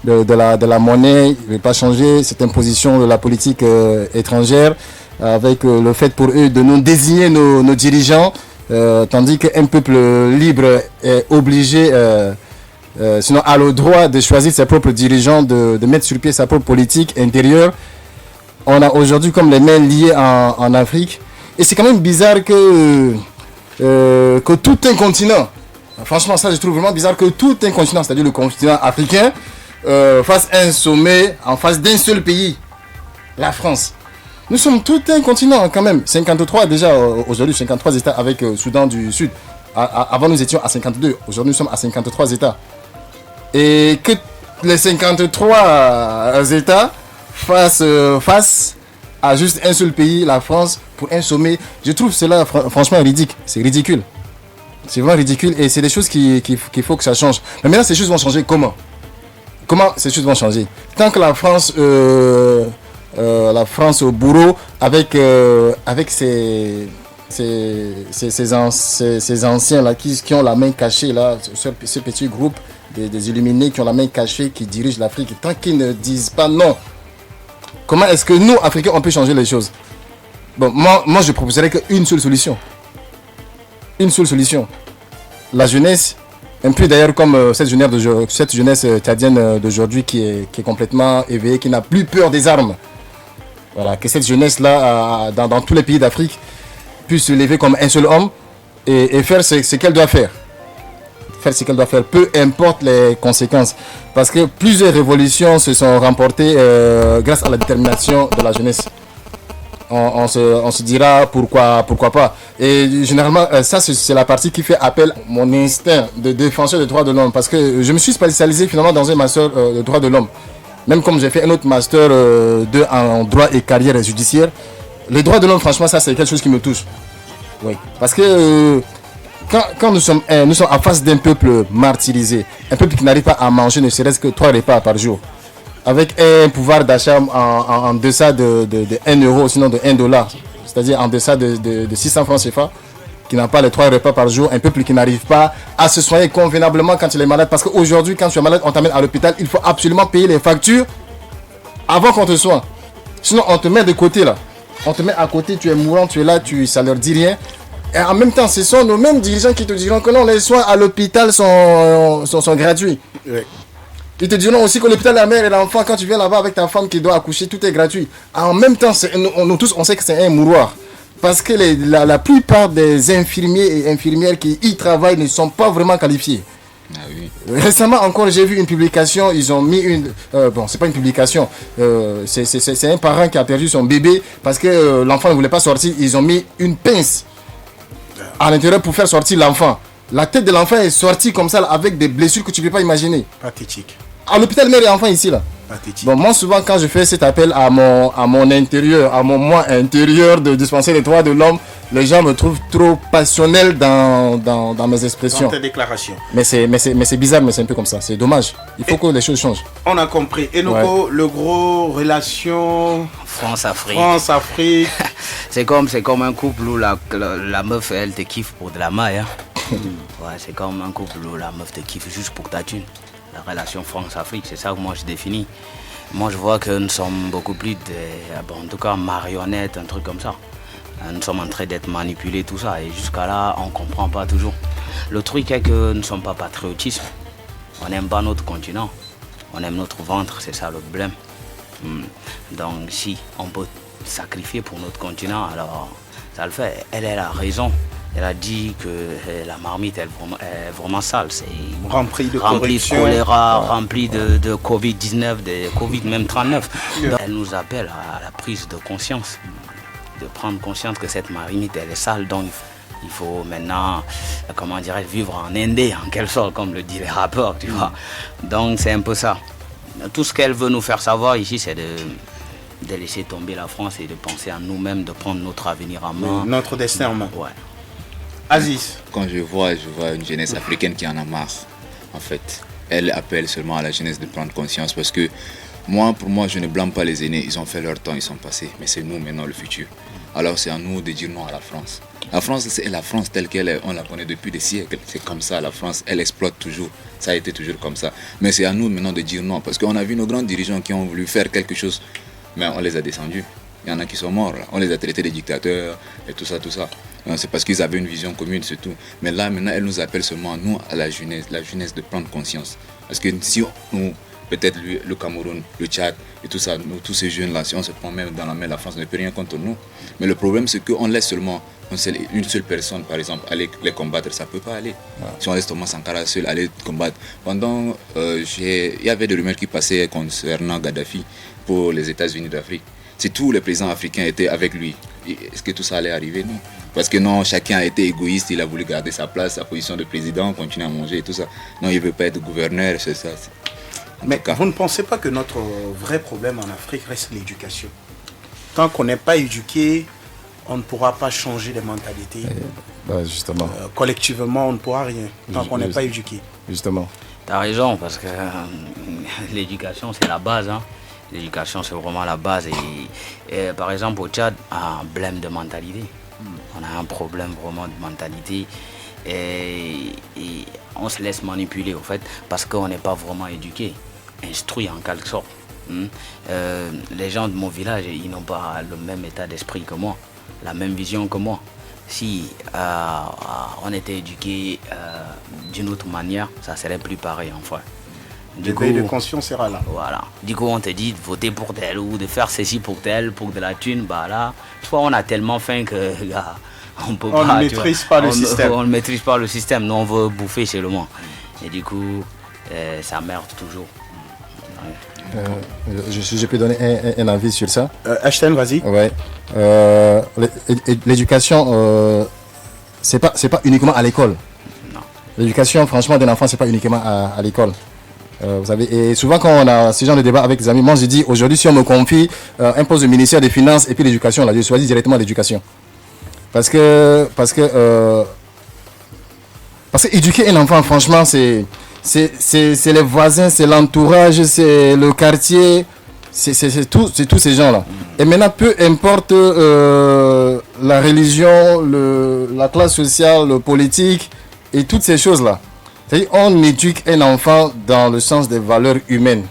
la monnaie, elle n'a pas changé, cette imposition de la politique étrangère, avec le fait pour eux de nous désigner nos dirigeants, tandis qu'un peuple libre est obligé, sinon a le droit de choisir ses propres dirigeants, de mettre sur pied sa propre politique intérieure. On a aujourd'hui comme les mains liées en Afrique. Et c'est quand même bizarre que tout un continent, franchement ça je trouve vraiment bizarre que tout un continent, c'est-à-dire le continent africain, fasse un sommet en face d'un seul pays, la France. Nous sommes tout un continent quand même, 53 déjà, aujourd'hui 53 États avec Soudan du Sud. Avant nous étions à 52, aujourd'hui nous sommes à 53 États. Et que les 53 États face à juste un seul pays, la France, pour un sommet, je trouve cela franchement ridicule. C'est ridicule. C'est vraiment ridicule et c'est des choses qu'il faut que ça change. Mais maintenant ces choses vont changer comment? Comment ces choses vont changer? Tant que la France au bourreau avec ces anciens là qui ont la main cachée là, ce petit groupe des illuminés qui ont la main cachée, qui dirigent l'Afrique, tant qu'ils ne disent pas non, comment est-ce que nous Africains on peut changer les choses? Bon, moi je proposerais qu'une seule solution. une seule solution. La jeunesse, un peu d'ailleurs comme cette jeunesse tchadienne d'aujourd'hui qui est complètement éveillée, qui n'a plus peur des armes. Voilà, que cette jeunesse-là, dans tous les pays d'Afrique, puisse se lever comme un seul homme et faire ce qu'elle doit faire. Faire ce qu'elle doit faire, peu importe les conséquences. Parce que plusieurs révolutions se sont remportées grâce à la détermination de la jeunesse. On se dira pourquoi pas. Et généralement, ça c'est la partie qui fait appel à mon instinct de défenseur des droits de l'homme. Parce que je me suis spécialisé finalement dans un master de droits de l'homme. Même comme j'ai fait un autre master en droit et carrière judiciaire. Les droits de l'homme, franchement, ça c'est quelque chose qui me touche. Oui. Parce que quand nous sommes en face d'un peuple martyrisé, un peuple qui n'arrive pas à manger ne serait-ce que 3 repas par jour, avec un pouvoir d'achat en deçà de 1 euro, sinon de 1 dollar, c'est-à-dire en deçà de 600 francs CFA, qui n'a pas les 3 repas par jour, un peuple qui n'arrive pas à se soigner convenablement quand il est malade. Parce qu'aujourd'hui, quand tu es malade, on t'amène à l'hôpital, il faut absolument payer les factures avant qu'on te soigne. Sinon, on te met de côté là. On te met à côté, tu es mourant, tu es là, ça leur dit rien. Et en même temps, ce sont nos mêmes dirigeants qui te diront que non, les soins à l'hôpital sont gratuits. Oui. Ils te diront aussi que l'hôpital, la mère et l'enfant, quand tu viens là-bas avec ta femme qui doit accoucher, tout est gratuit. En même temps, nous tous, on sait que c'est un mouroir. Parce que la plupart des infirmiers et infirmières qui y travaillent ne sont pas vraiment qualifiés. Ah oui. Récemment encore, j'ai vu une publication, ils ont mis une... bon, c'est pas une publication, c'est un parent qui a perdu son bébé parce que l'enfant ne voulait pas sortir. Ils ont mis une pince à l'intérieur pour faire sortir l'enfant. La tête de l'enfant est sortie comme ça, là, avec des blessures que tu ne peux pas imaginer. Pathétique. À l'hôpital mère et enfant ici là. Pathétique. Bon, moi souvent quand je fais cet appel à mon intérieur, à mon moi intérieur de dispenser les droits de l'homme, les gens me trouvent trop passionnel dans mes expressions. Dans tes déclarations. Mais c'est bizarre, mais c'est un peu comme ça. C'est dommage. Il faut que les choses changent. On a compris. Et Noko, le gros relation France-Afrique. France-Afrique. c'est comme un couple où la meuf elle te kiffe pour de la maille. Hein. Ouais, c'est comme un couple où la meuf te kiffe juste pour ta thune. La relation France-Afrique, c'est ça que moi je définis. Moi je vois que nous sommes beaucoup plus en tout cas marionnettes, un truc comme ça. Nous sommes en train d'être manipulés, tout ça, et jusqu'à là on ne comprend pas toujours. Le truc est que nous ne sommes pas patriotisme. On n'aime pas notre continent. On aime notre ventre, c'est ça le problème. Donc si on peut sacrifier pour notre continent, alors ça le fait. Elle a raison. Elle a dit que la marmite est vraiment sale. C'est rempli de choléra, rempli de Covid-19, de Covid même 39. Donc, elle nous appelle à la prise de conscience, de prendre conscience que cette marmite elle est sale. Donc il faut maintenant, comment dirais-je, vivre en indé en quelque sorte, comme le disent les rappeurs, tu vois. Donc c'est un peu ça. Tout ce qu'elle veut nous faire savoir ici, c'est de laisser tomber la France et de penser à nous-mêmes, de prendre notre avenir en main. Notre destin en main. Ouais. Aziz. Quand je vois une jeunesse africaine qui en a marre, en fait, elle appelle seulement à la jeunesse de prendre conscience parce que pour moi, je ne blâme pas les aînés, ils ont fait leur temps, ils sont passés, mais c'est nous maintenant le futur. Alors c'est à nous de dire non à la France. La France, c'est la France telle qu'elle est, on la connaît depuis des siècles, c'est comme ça, la France, elle exploite toujours, ça a été toujours comme ça. Mais c'est à nous maintenant de dire non, parce qu'on a vu nos grands dirigeants qui ont voulu faire quelque chose, mais on les a descendus. Il y en a qui sont morts, là. On les a traités de dictateurs et tout ça. C'est parce qu'ils avaient une vision commune, c'est tout. Mais là, maintenant, elle nous appelle seulement, nous, à la jeunesse de prendre conscience. Parce que si nous, peut-être le Cameroun, le Tchad et tout ça, nous, tous ces jeunes-là, si on se prend même dans la main, la France ne peut rien contre nous. Mais le problème, c'est qu'on laisse seulement une seule personne, par exemple, aller les combattre, ça ne peut pas aller. Ouais. Si on laisse Thomas Sankara seul aller combattre. Pendant, il y avait des rumeurs qui passaient concernant Gaddafi pour les États-Unis d'Afrique. Si tous les présidents africains étaient avec lui, est-ce que tout ça allait arriver? Non. Parce que non, chacun a été égoïste, il a voulu garder sa place, sa position de président, continuer à manger et tout ça. Non, il ne veut pas être gouverneur, c'est ça. Mais vous ne pensez pas que notre vrai problème en Afrique reste l'éducation? Tant qu'on n'est pas éduqué, on ne pourra pas changer les mentalités. Justement. Collectivement, on ne pourra rien, tant qu'on n'est pas éduqué. Justement. Tu as raison, parce que l'éducation, c'est la base. Hein. L'éducation, c'est vraiment la base. Et par exemple, au Tchad, un problème de mentalité. On a un problème vraiment de mentalité. Et on se laisse manipuler, en fait, parce qu'on n'est pas vraiment éduqué, instruit en quelque sorte. Les gens de mon village, ils n'ont pas le même état d'esprit que moi, la même vision que moi. si on était éduqué d'une autre manière, ça serait plus pareil en fait. L'éveil de conscience sera là. Voilà. Du coup, on te dit de voter pour tel ou de faire ceci pour tel, pour de la thune. Bah là, toi, on a tellement faim que gars, on peut on pas. Ne maîtrise pas le système. On ne maîtrise pas le système. Nous, on veut bouffer seulement. Et du coup, ça merde toujours. Je peux donner un avis sur ça. Ashton, vas-y. Ouais. L'éducation, c'est pas uniquement à l'école. Non. L'éducation, franchement, d'un enfant, c'est pas uniquement à l'école. Vous savez, et souvent quand on a ce genre de débat avec des amis, moi je dis aujourd'hui si on me confie un poste de ministère des Finances et puis l'éducation, là, je choisis directement l'éducation. Parce que éduquer un enfant, franchement, c'est les voisins, c'est l'entourage, c'est le quartier, c'est tous ces gens-là. Et maintenant, peu importe la religion, la classe sociale, le politique et toutes ces choses-là. C'est-à-dire on éduque un enfant dans le sens des valeurs humaines.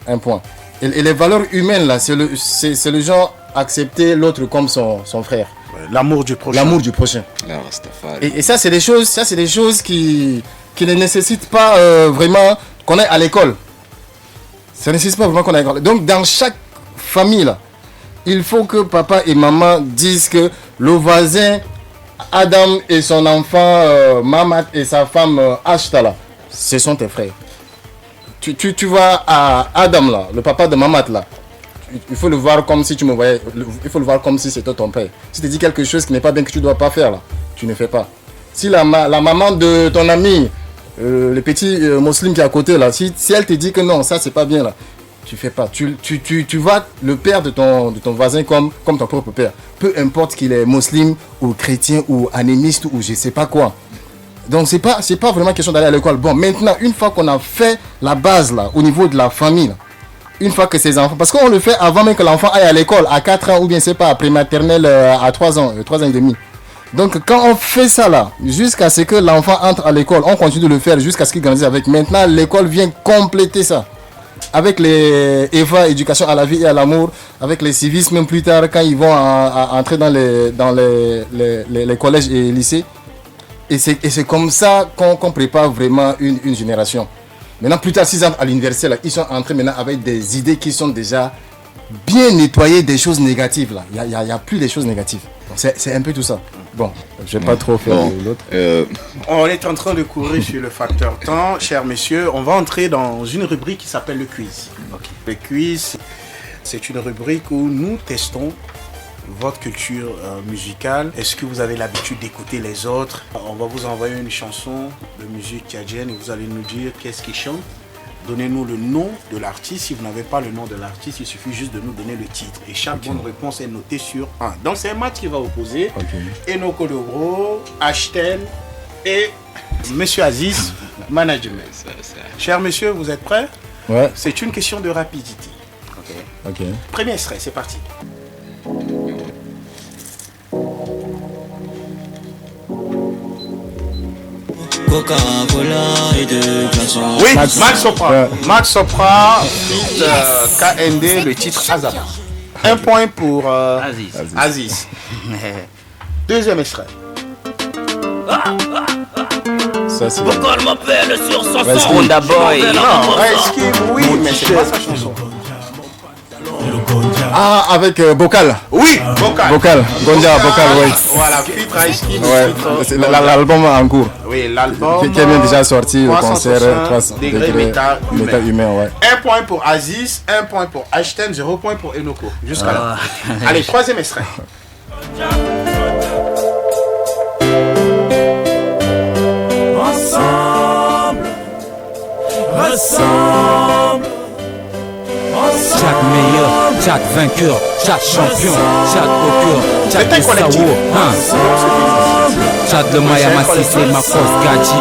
Un point. Et les valeurs humaines, là, c'est le genre accepter l'autre comme son frère. L'amour du prochain. L'amour du prochain. Et ça, c'est des choses qui ne nécessitent pas vraiment qu'on aille à l'école. Ça ne nécessite pas vraiment qu'on aille à l'école. Donc, dans chaque famille, là, il faut que papa et maman disent que le voisin Adam et son enfant Mamat et sa femme Ashta là, ce sont tes frères. Tu vois à Adam là, le papa de Mamat là, il faut le voir comme si tu me voyais, il faut le voir comme si c'était ton père. Si tu dis quelque chose qui n'est pas bien, que tu ne dois pas faire là, tu ne fais pas. Si la maman de ton ami, le petit musulman qui est à côté là, si elle te dit que non, ça c'est pas bien là, tu fais pas. Tu vois le père de ton voisin comme ton propre père. Peu importe qu'il est musulman ou chrétien ou animiste ou je sais pas quoi. Donc c'est pas vraiment question d'aller à l'école. Bon, maintenant, une fois qu'on a fait la base là, au niveau de la famille, là, une fois que ces enfants, parce qu'on le fait avant même que l'enfant aille à l'école, à 4 ans ou bien c'est pas, après maternelle à 3 ans, 3 ans et demi. Donc quand on fait ça là, jusqu'à ce que l'enfant entre à l'école, on continue de le faire jusqu'à ce qu'il grandisse avec. Maintenant, l'école vient compléter ça. Avec les EVA, éducation à la vie et à l'amour, avec les civismes même plus tard quand ils vont entrer dans les collèges et lycées. Et c'est comme ça qu'on prépare vraiment une génération. Maintenant, plus tard, 6 ans à l'université, là, ils sont entrés maintenant avec des idées qui sont déjà bien nettoyées des choses négatives. Là. Il n'y a plus des choses négatives. C'est un peu tout ça. Bon, je ne vais pas trop faire l'autre. On est en train de courir sur le facteur temps. Chers messieurs, on va entrer dans une rubrique qui s'appelle le quiz. Okay. Le quiz, c'est une rubrique où nous testons votre culture musicale. Est-ce que vous avez l'habitude d'écouter les autres? On va vous envoyer une chanson de musique tchadienne et vous allez nous dire qu'est-ce qu'ils chantent. Donnez-nous le nom de l'artiste. Si vous n'avez pas le nom de l'artiste, il suffit juste de nous donner le titre. Et chaque bonne réponse est notée sur 1. Donc c'est un match qui va opposer Enoko Logro, Ashton et Monsieur Aziz, management. Chers messieurs, vous êtes prêts? Ouais. C'est une question de rapidité. Ok. Premier extrait, c'est parti. Coca-Cola et de glaçons. Oui, Max Sopra. Max Sopra, KND, le titre Azaba. Un point pour Aziz. Deuxième extrait. Ça c'est. Pourquoi on m'appelle sur son Honda Boy? Non, oui, mais c'est pas sa chanson. Ah, avec Bocal. Oui, Bocal. Bocal, Gondia, Bocal, oui. Voilà, filtre Ice King. Ouais, l'album en cours. Oui, l'album. Qui est bien déjà sorti, le concert 300 degrés méta humain, ouais. 1 point pour Aziz, 1 point pour Ashton, 0 point pour Enoko. Jusqu'à là. Allez, troisième extrait. Ressemble. Chaque meilleur, chaque vainqueur, chaque champion, chaque auteur, chaque Sawo, chaque de Mayama c'est ma force Gadji,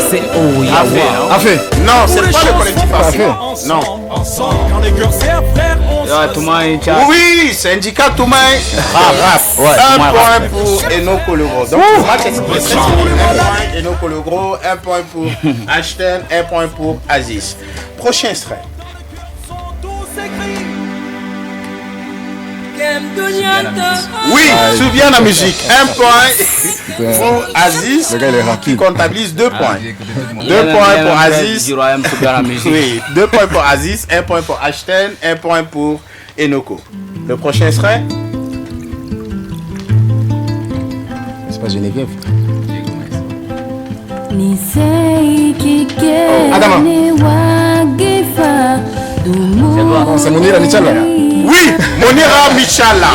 c'est Oyawa. Afé. Non, c'est pas le collectif Afé. Non. Ensemble, quand les cœurs frères, oui, syndicat Toumaï. Un point pour Enoko Logro. Donc, match express. 1 point Enoko Logro, 1 point pour Ashton, 1 point pour Aziz. Prochain extrait. Oui, souviens la musique. 1 point pour Aziz qui comptabilise 2 points. 2 points pour Aziz. Oui, 2 points pour Aziz, 1 point pour Ashten, 1 point pour Enoko. Le prochain serait C'est pas Geneviève. Adama. C'est Monira Michala. Oui, Monira Michala.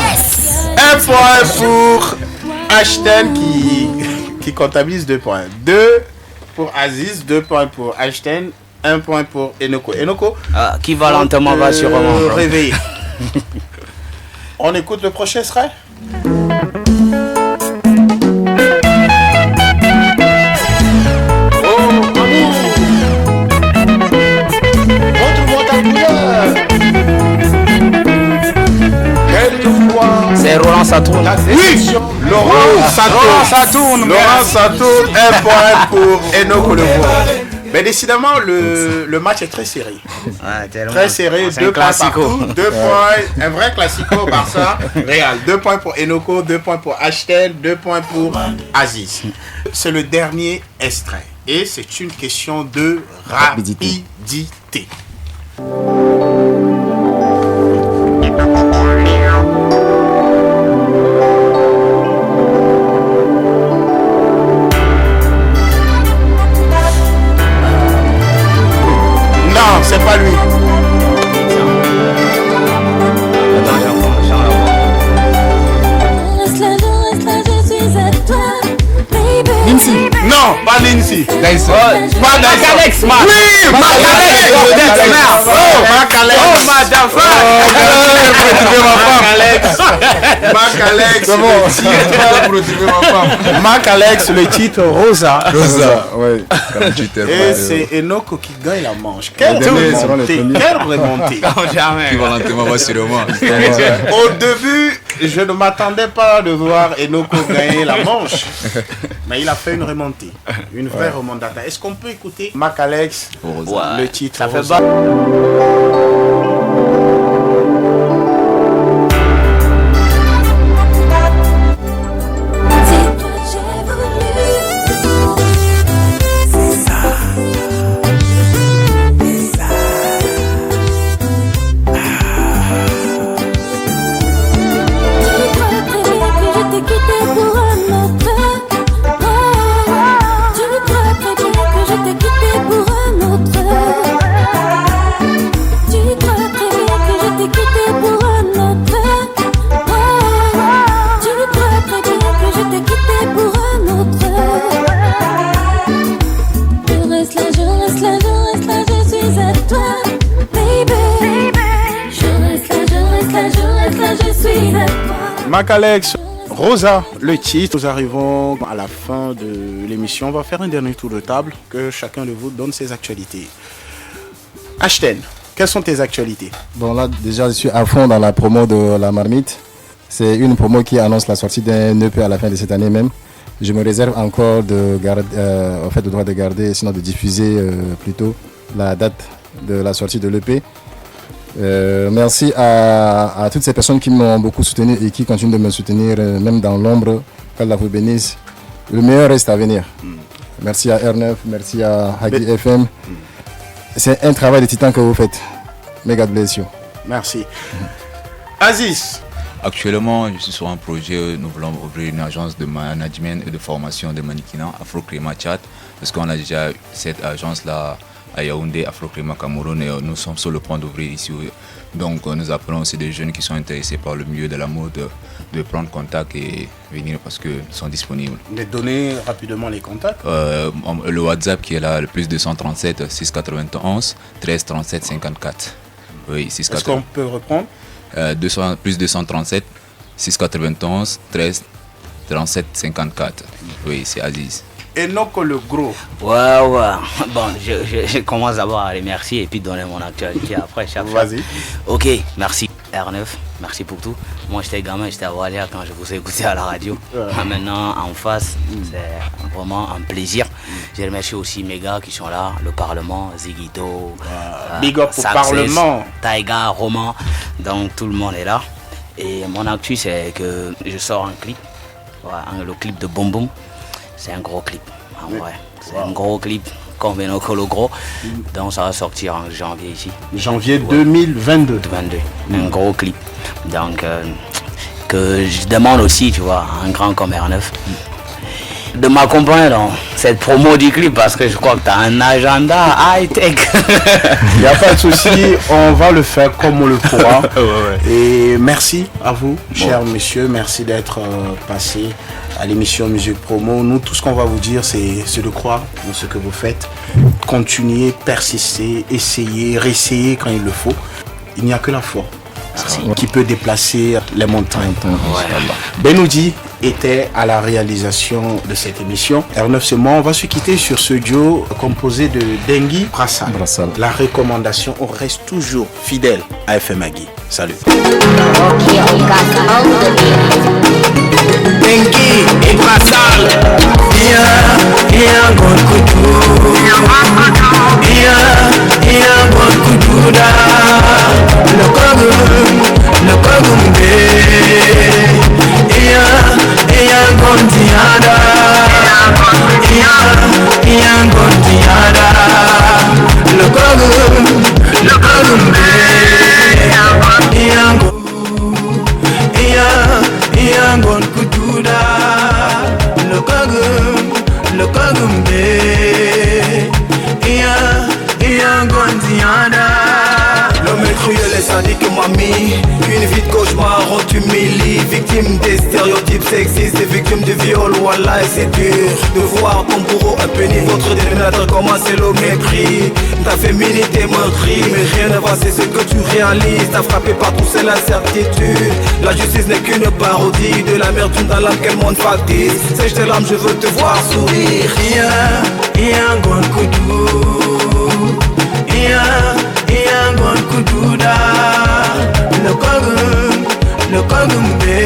1 point pour Ashten qui comptabilise 2 points. 2 pour Aziz, 2 points pour Ashten, 1 point pour Enoko. Enoko, qui va lentement va sûrement réveiller. On écoute le prochain serait c'est Laurent Satourne. Oui, Laurent Satourne. Laurent Satourne, 1 point pour Enoko Le Voix. Mais décidément, le match est très serré. Très serré, 2 points partout, 2 points, un vrai classico Barça, Real. 2 points pour Enoko, 2 points pour Ashten, 2 points pour Aziz. C'est le dernier extrait. Et c'est une question de rapidité. Non, c'est pas lui. Lindsay. Non, pas Lindsay. Dyson. Pas Macalex. Oui, Macalex. Macalex, le titre Rosa. Rosa, ouais. Et c'est Enoko qui gagne la manche. Quelle remontée. Qui va lentement, va sûrement. Au début, je ne m'attendais pas de voir Enoko gagner la manche. Mais il a fait une remontée. Une vraie remontada. Est-ce qu'on peut écouter Macalex, le titre ça fait Rosa. Macalex, Rosa, le titre. Nous arrivons à la fin de l'émission. On va faire un dernier tour de table, que chacun de vous donne ses actualités. Ashten, quelles sont tes actualités? Bon, là, déjà, je suis à fond dans la promo de La Marmite. C'est une promo qui annonce la sortie d'un EP à la fin de cette année même. Je me réserve encore de garder, le droit de garder, sinon de diffuser plutôt la date de la sortie de l'EP. Merci à toutes ces personnes qui m'ont beaucoup soutenu et qui continuent de me soutenir, même dans l'ombre. Qu'Allah vous bénisse. Le meilleur reste à venir. Merci à R9, merci à Hagi FM. C'est un travail de titan que vous faites. May God bless you. Merci. Aziz. Actuellement, je suis sur un projet. Nous voulons ouvrir une agence de management et de formation de mannequinat Afro-Créma Tchad. Parce qu'on a déjà cette agence-là à Yaoundé, Afro-Créma Cameroun, et nous sommes sur le point d'ouvrir ici. Donc nous appelons aussi des jeunes qui sont intéressés par le milieu de la mode de prendre contact et venir parce qu'ils sont disponibles. De donner rapidement les contacts. Le WhatsApp qui est là, le plus 237 691 13 37 54. Oui, 680. Est-ce qu'on peut reprendre? Plus 237 691 13 37 54. Oui, c'est Aziz. Enoko le gros. Ouais. Bon, je commence d'abord à remercier et puis donner mon actualité après. Vas-y. Ok, merci R9, merci pour tout. Moi j'étais gamin, j'étais à Walia quand je vous ai écouté à la radio. Maintenant en face, c'est vraiment un plaisir. Je remercie aussi mes gars qui sont là, le Parlement, Zigito, Big up au Parlement, Taïga, Roman, donc tout le monde est là. Et mon actu, c'est que je sors un clip. Ouais, le clip de Boom Boom. C'est un gros clip. En vrai. C'est un gros clip. Comme le gros. Donc ça va sortir en janvier ici. Janvier 2022. Un gros clip. Donc que je demande aussi, tu vois, un grand comme R9 de m'accompagner dans cette promo du clip parce que je crois que tu as un agenda high-tech. Il n'y a pas de souci, on va le faire comme on le pourra. Et merci à vous, chers messieurs, merci d'être passé à l'émission Musique Promo. Nous, tout ce qu'on va vous dire, c'est de croire en ce que vous faites. Continuez, persistez, essayez, réessayez quand il le faut. Il n'y a que la foi qui peut déplacer les montagnes. Benoudi était à la réalisation de cette émission. R9 c'est moi, on va se quitter sur ce duo composé de Dengue Brassal. La recommandation, on reste toujours fidèle à FM Agui. Salut. Dengue et Brassal. L'homme est cruel et sadique mamie. Une vie de cauchemar rend humilié. Victime des stéréotypes sexistes et victime de viol. Wallah et c'est dur de voir ton bourreau impuni. Votre dénominateur commence le mépris. Ta féminité meurtrie, mais rien ne va, c'est ce que tu réalises. T'as frappé partout, c'est l'incertitude. La justice n'est qu'une parodie de l'amertume dans l'âme qu'elle monde factice. Sèche tes larmes, je veux te voir sourire. Le kogum be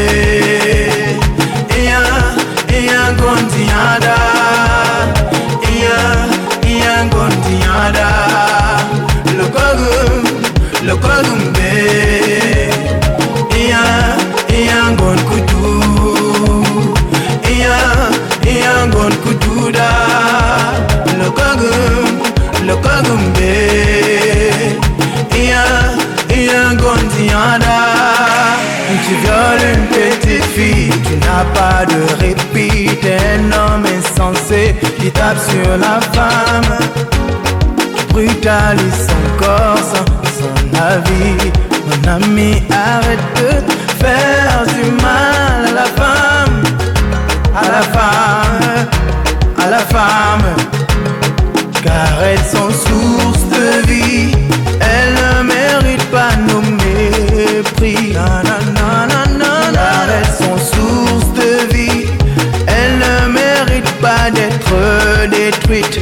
iya gondiada iya gondiada le kogum be iya gon kudu iya gon kududa le kogum be iya gondiada. Tu violes une petite fille, tu n'as pas de répit. T'es un homme insensé qui tape sur la femme. Tu brutalises son corps sans son avis. Mon ami, arrête de faire du mal à la femme. À la femme, à la femme. Car elles sont source de vie. Elles ne méritent pas nos mépris. Car elles sont source de vie. Elles ne méritent pas d'être détruites.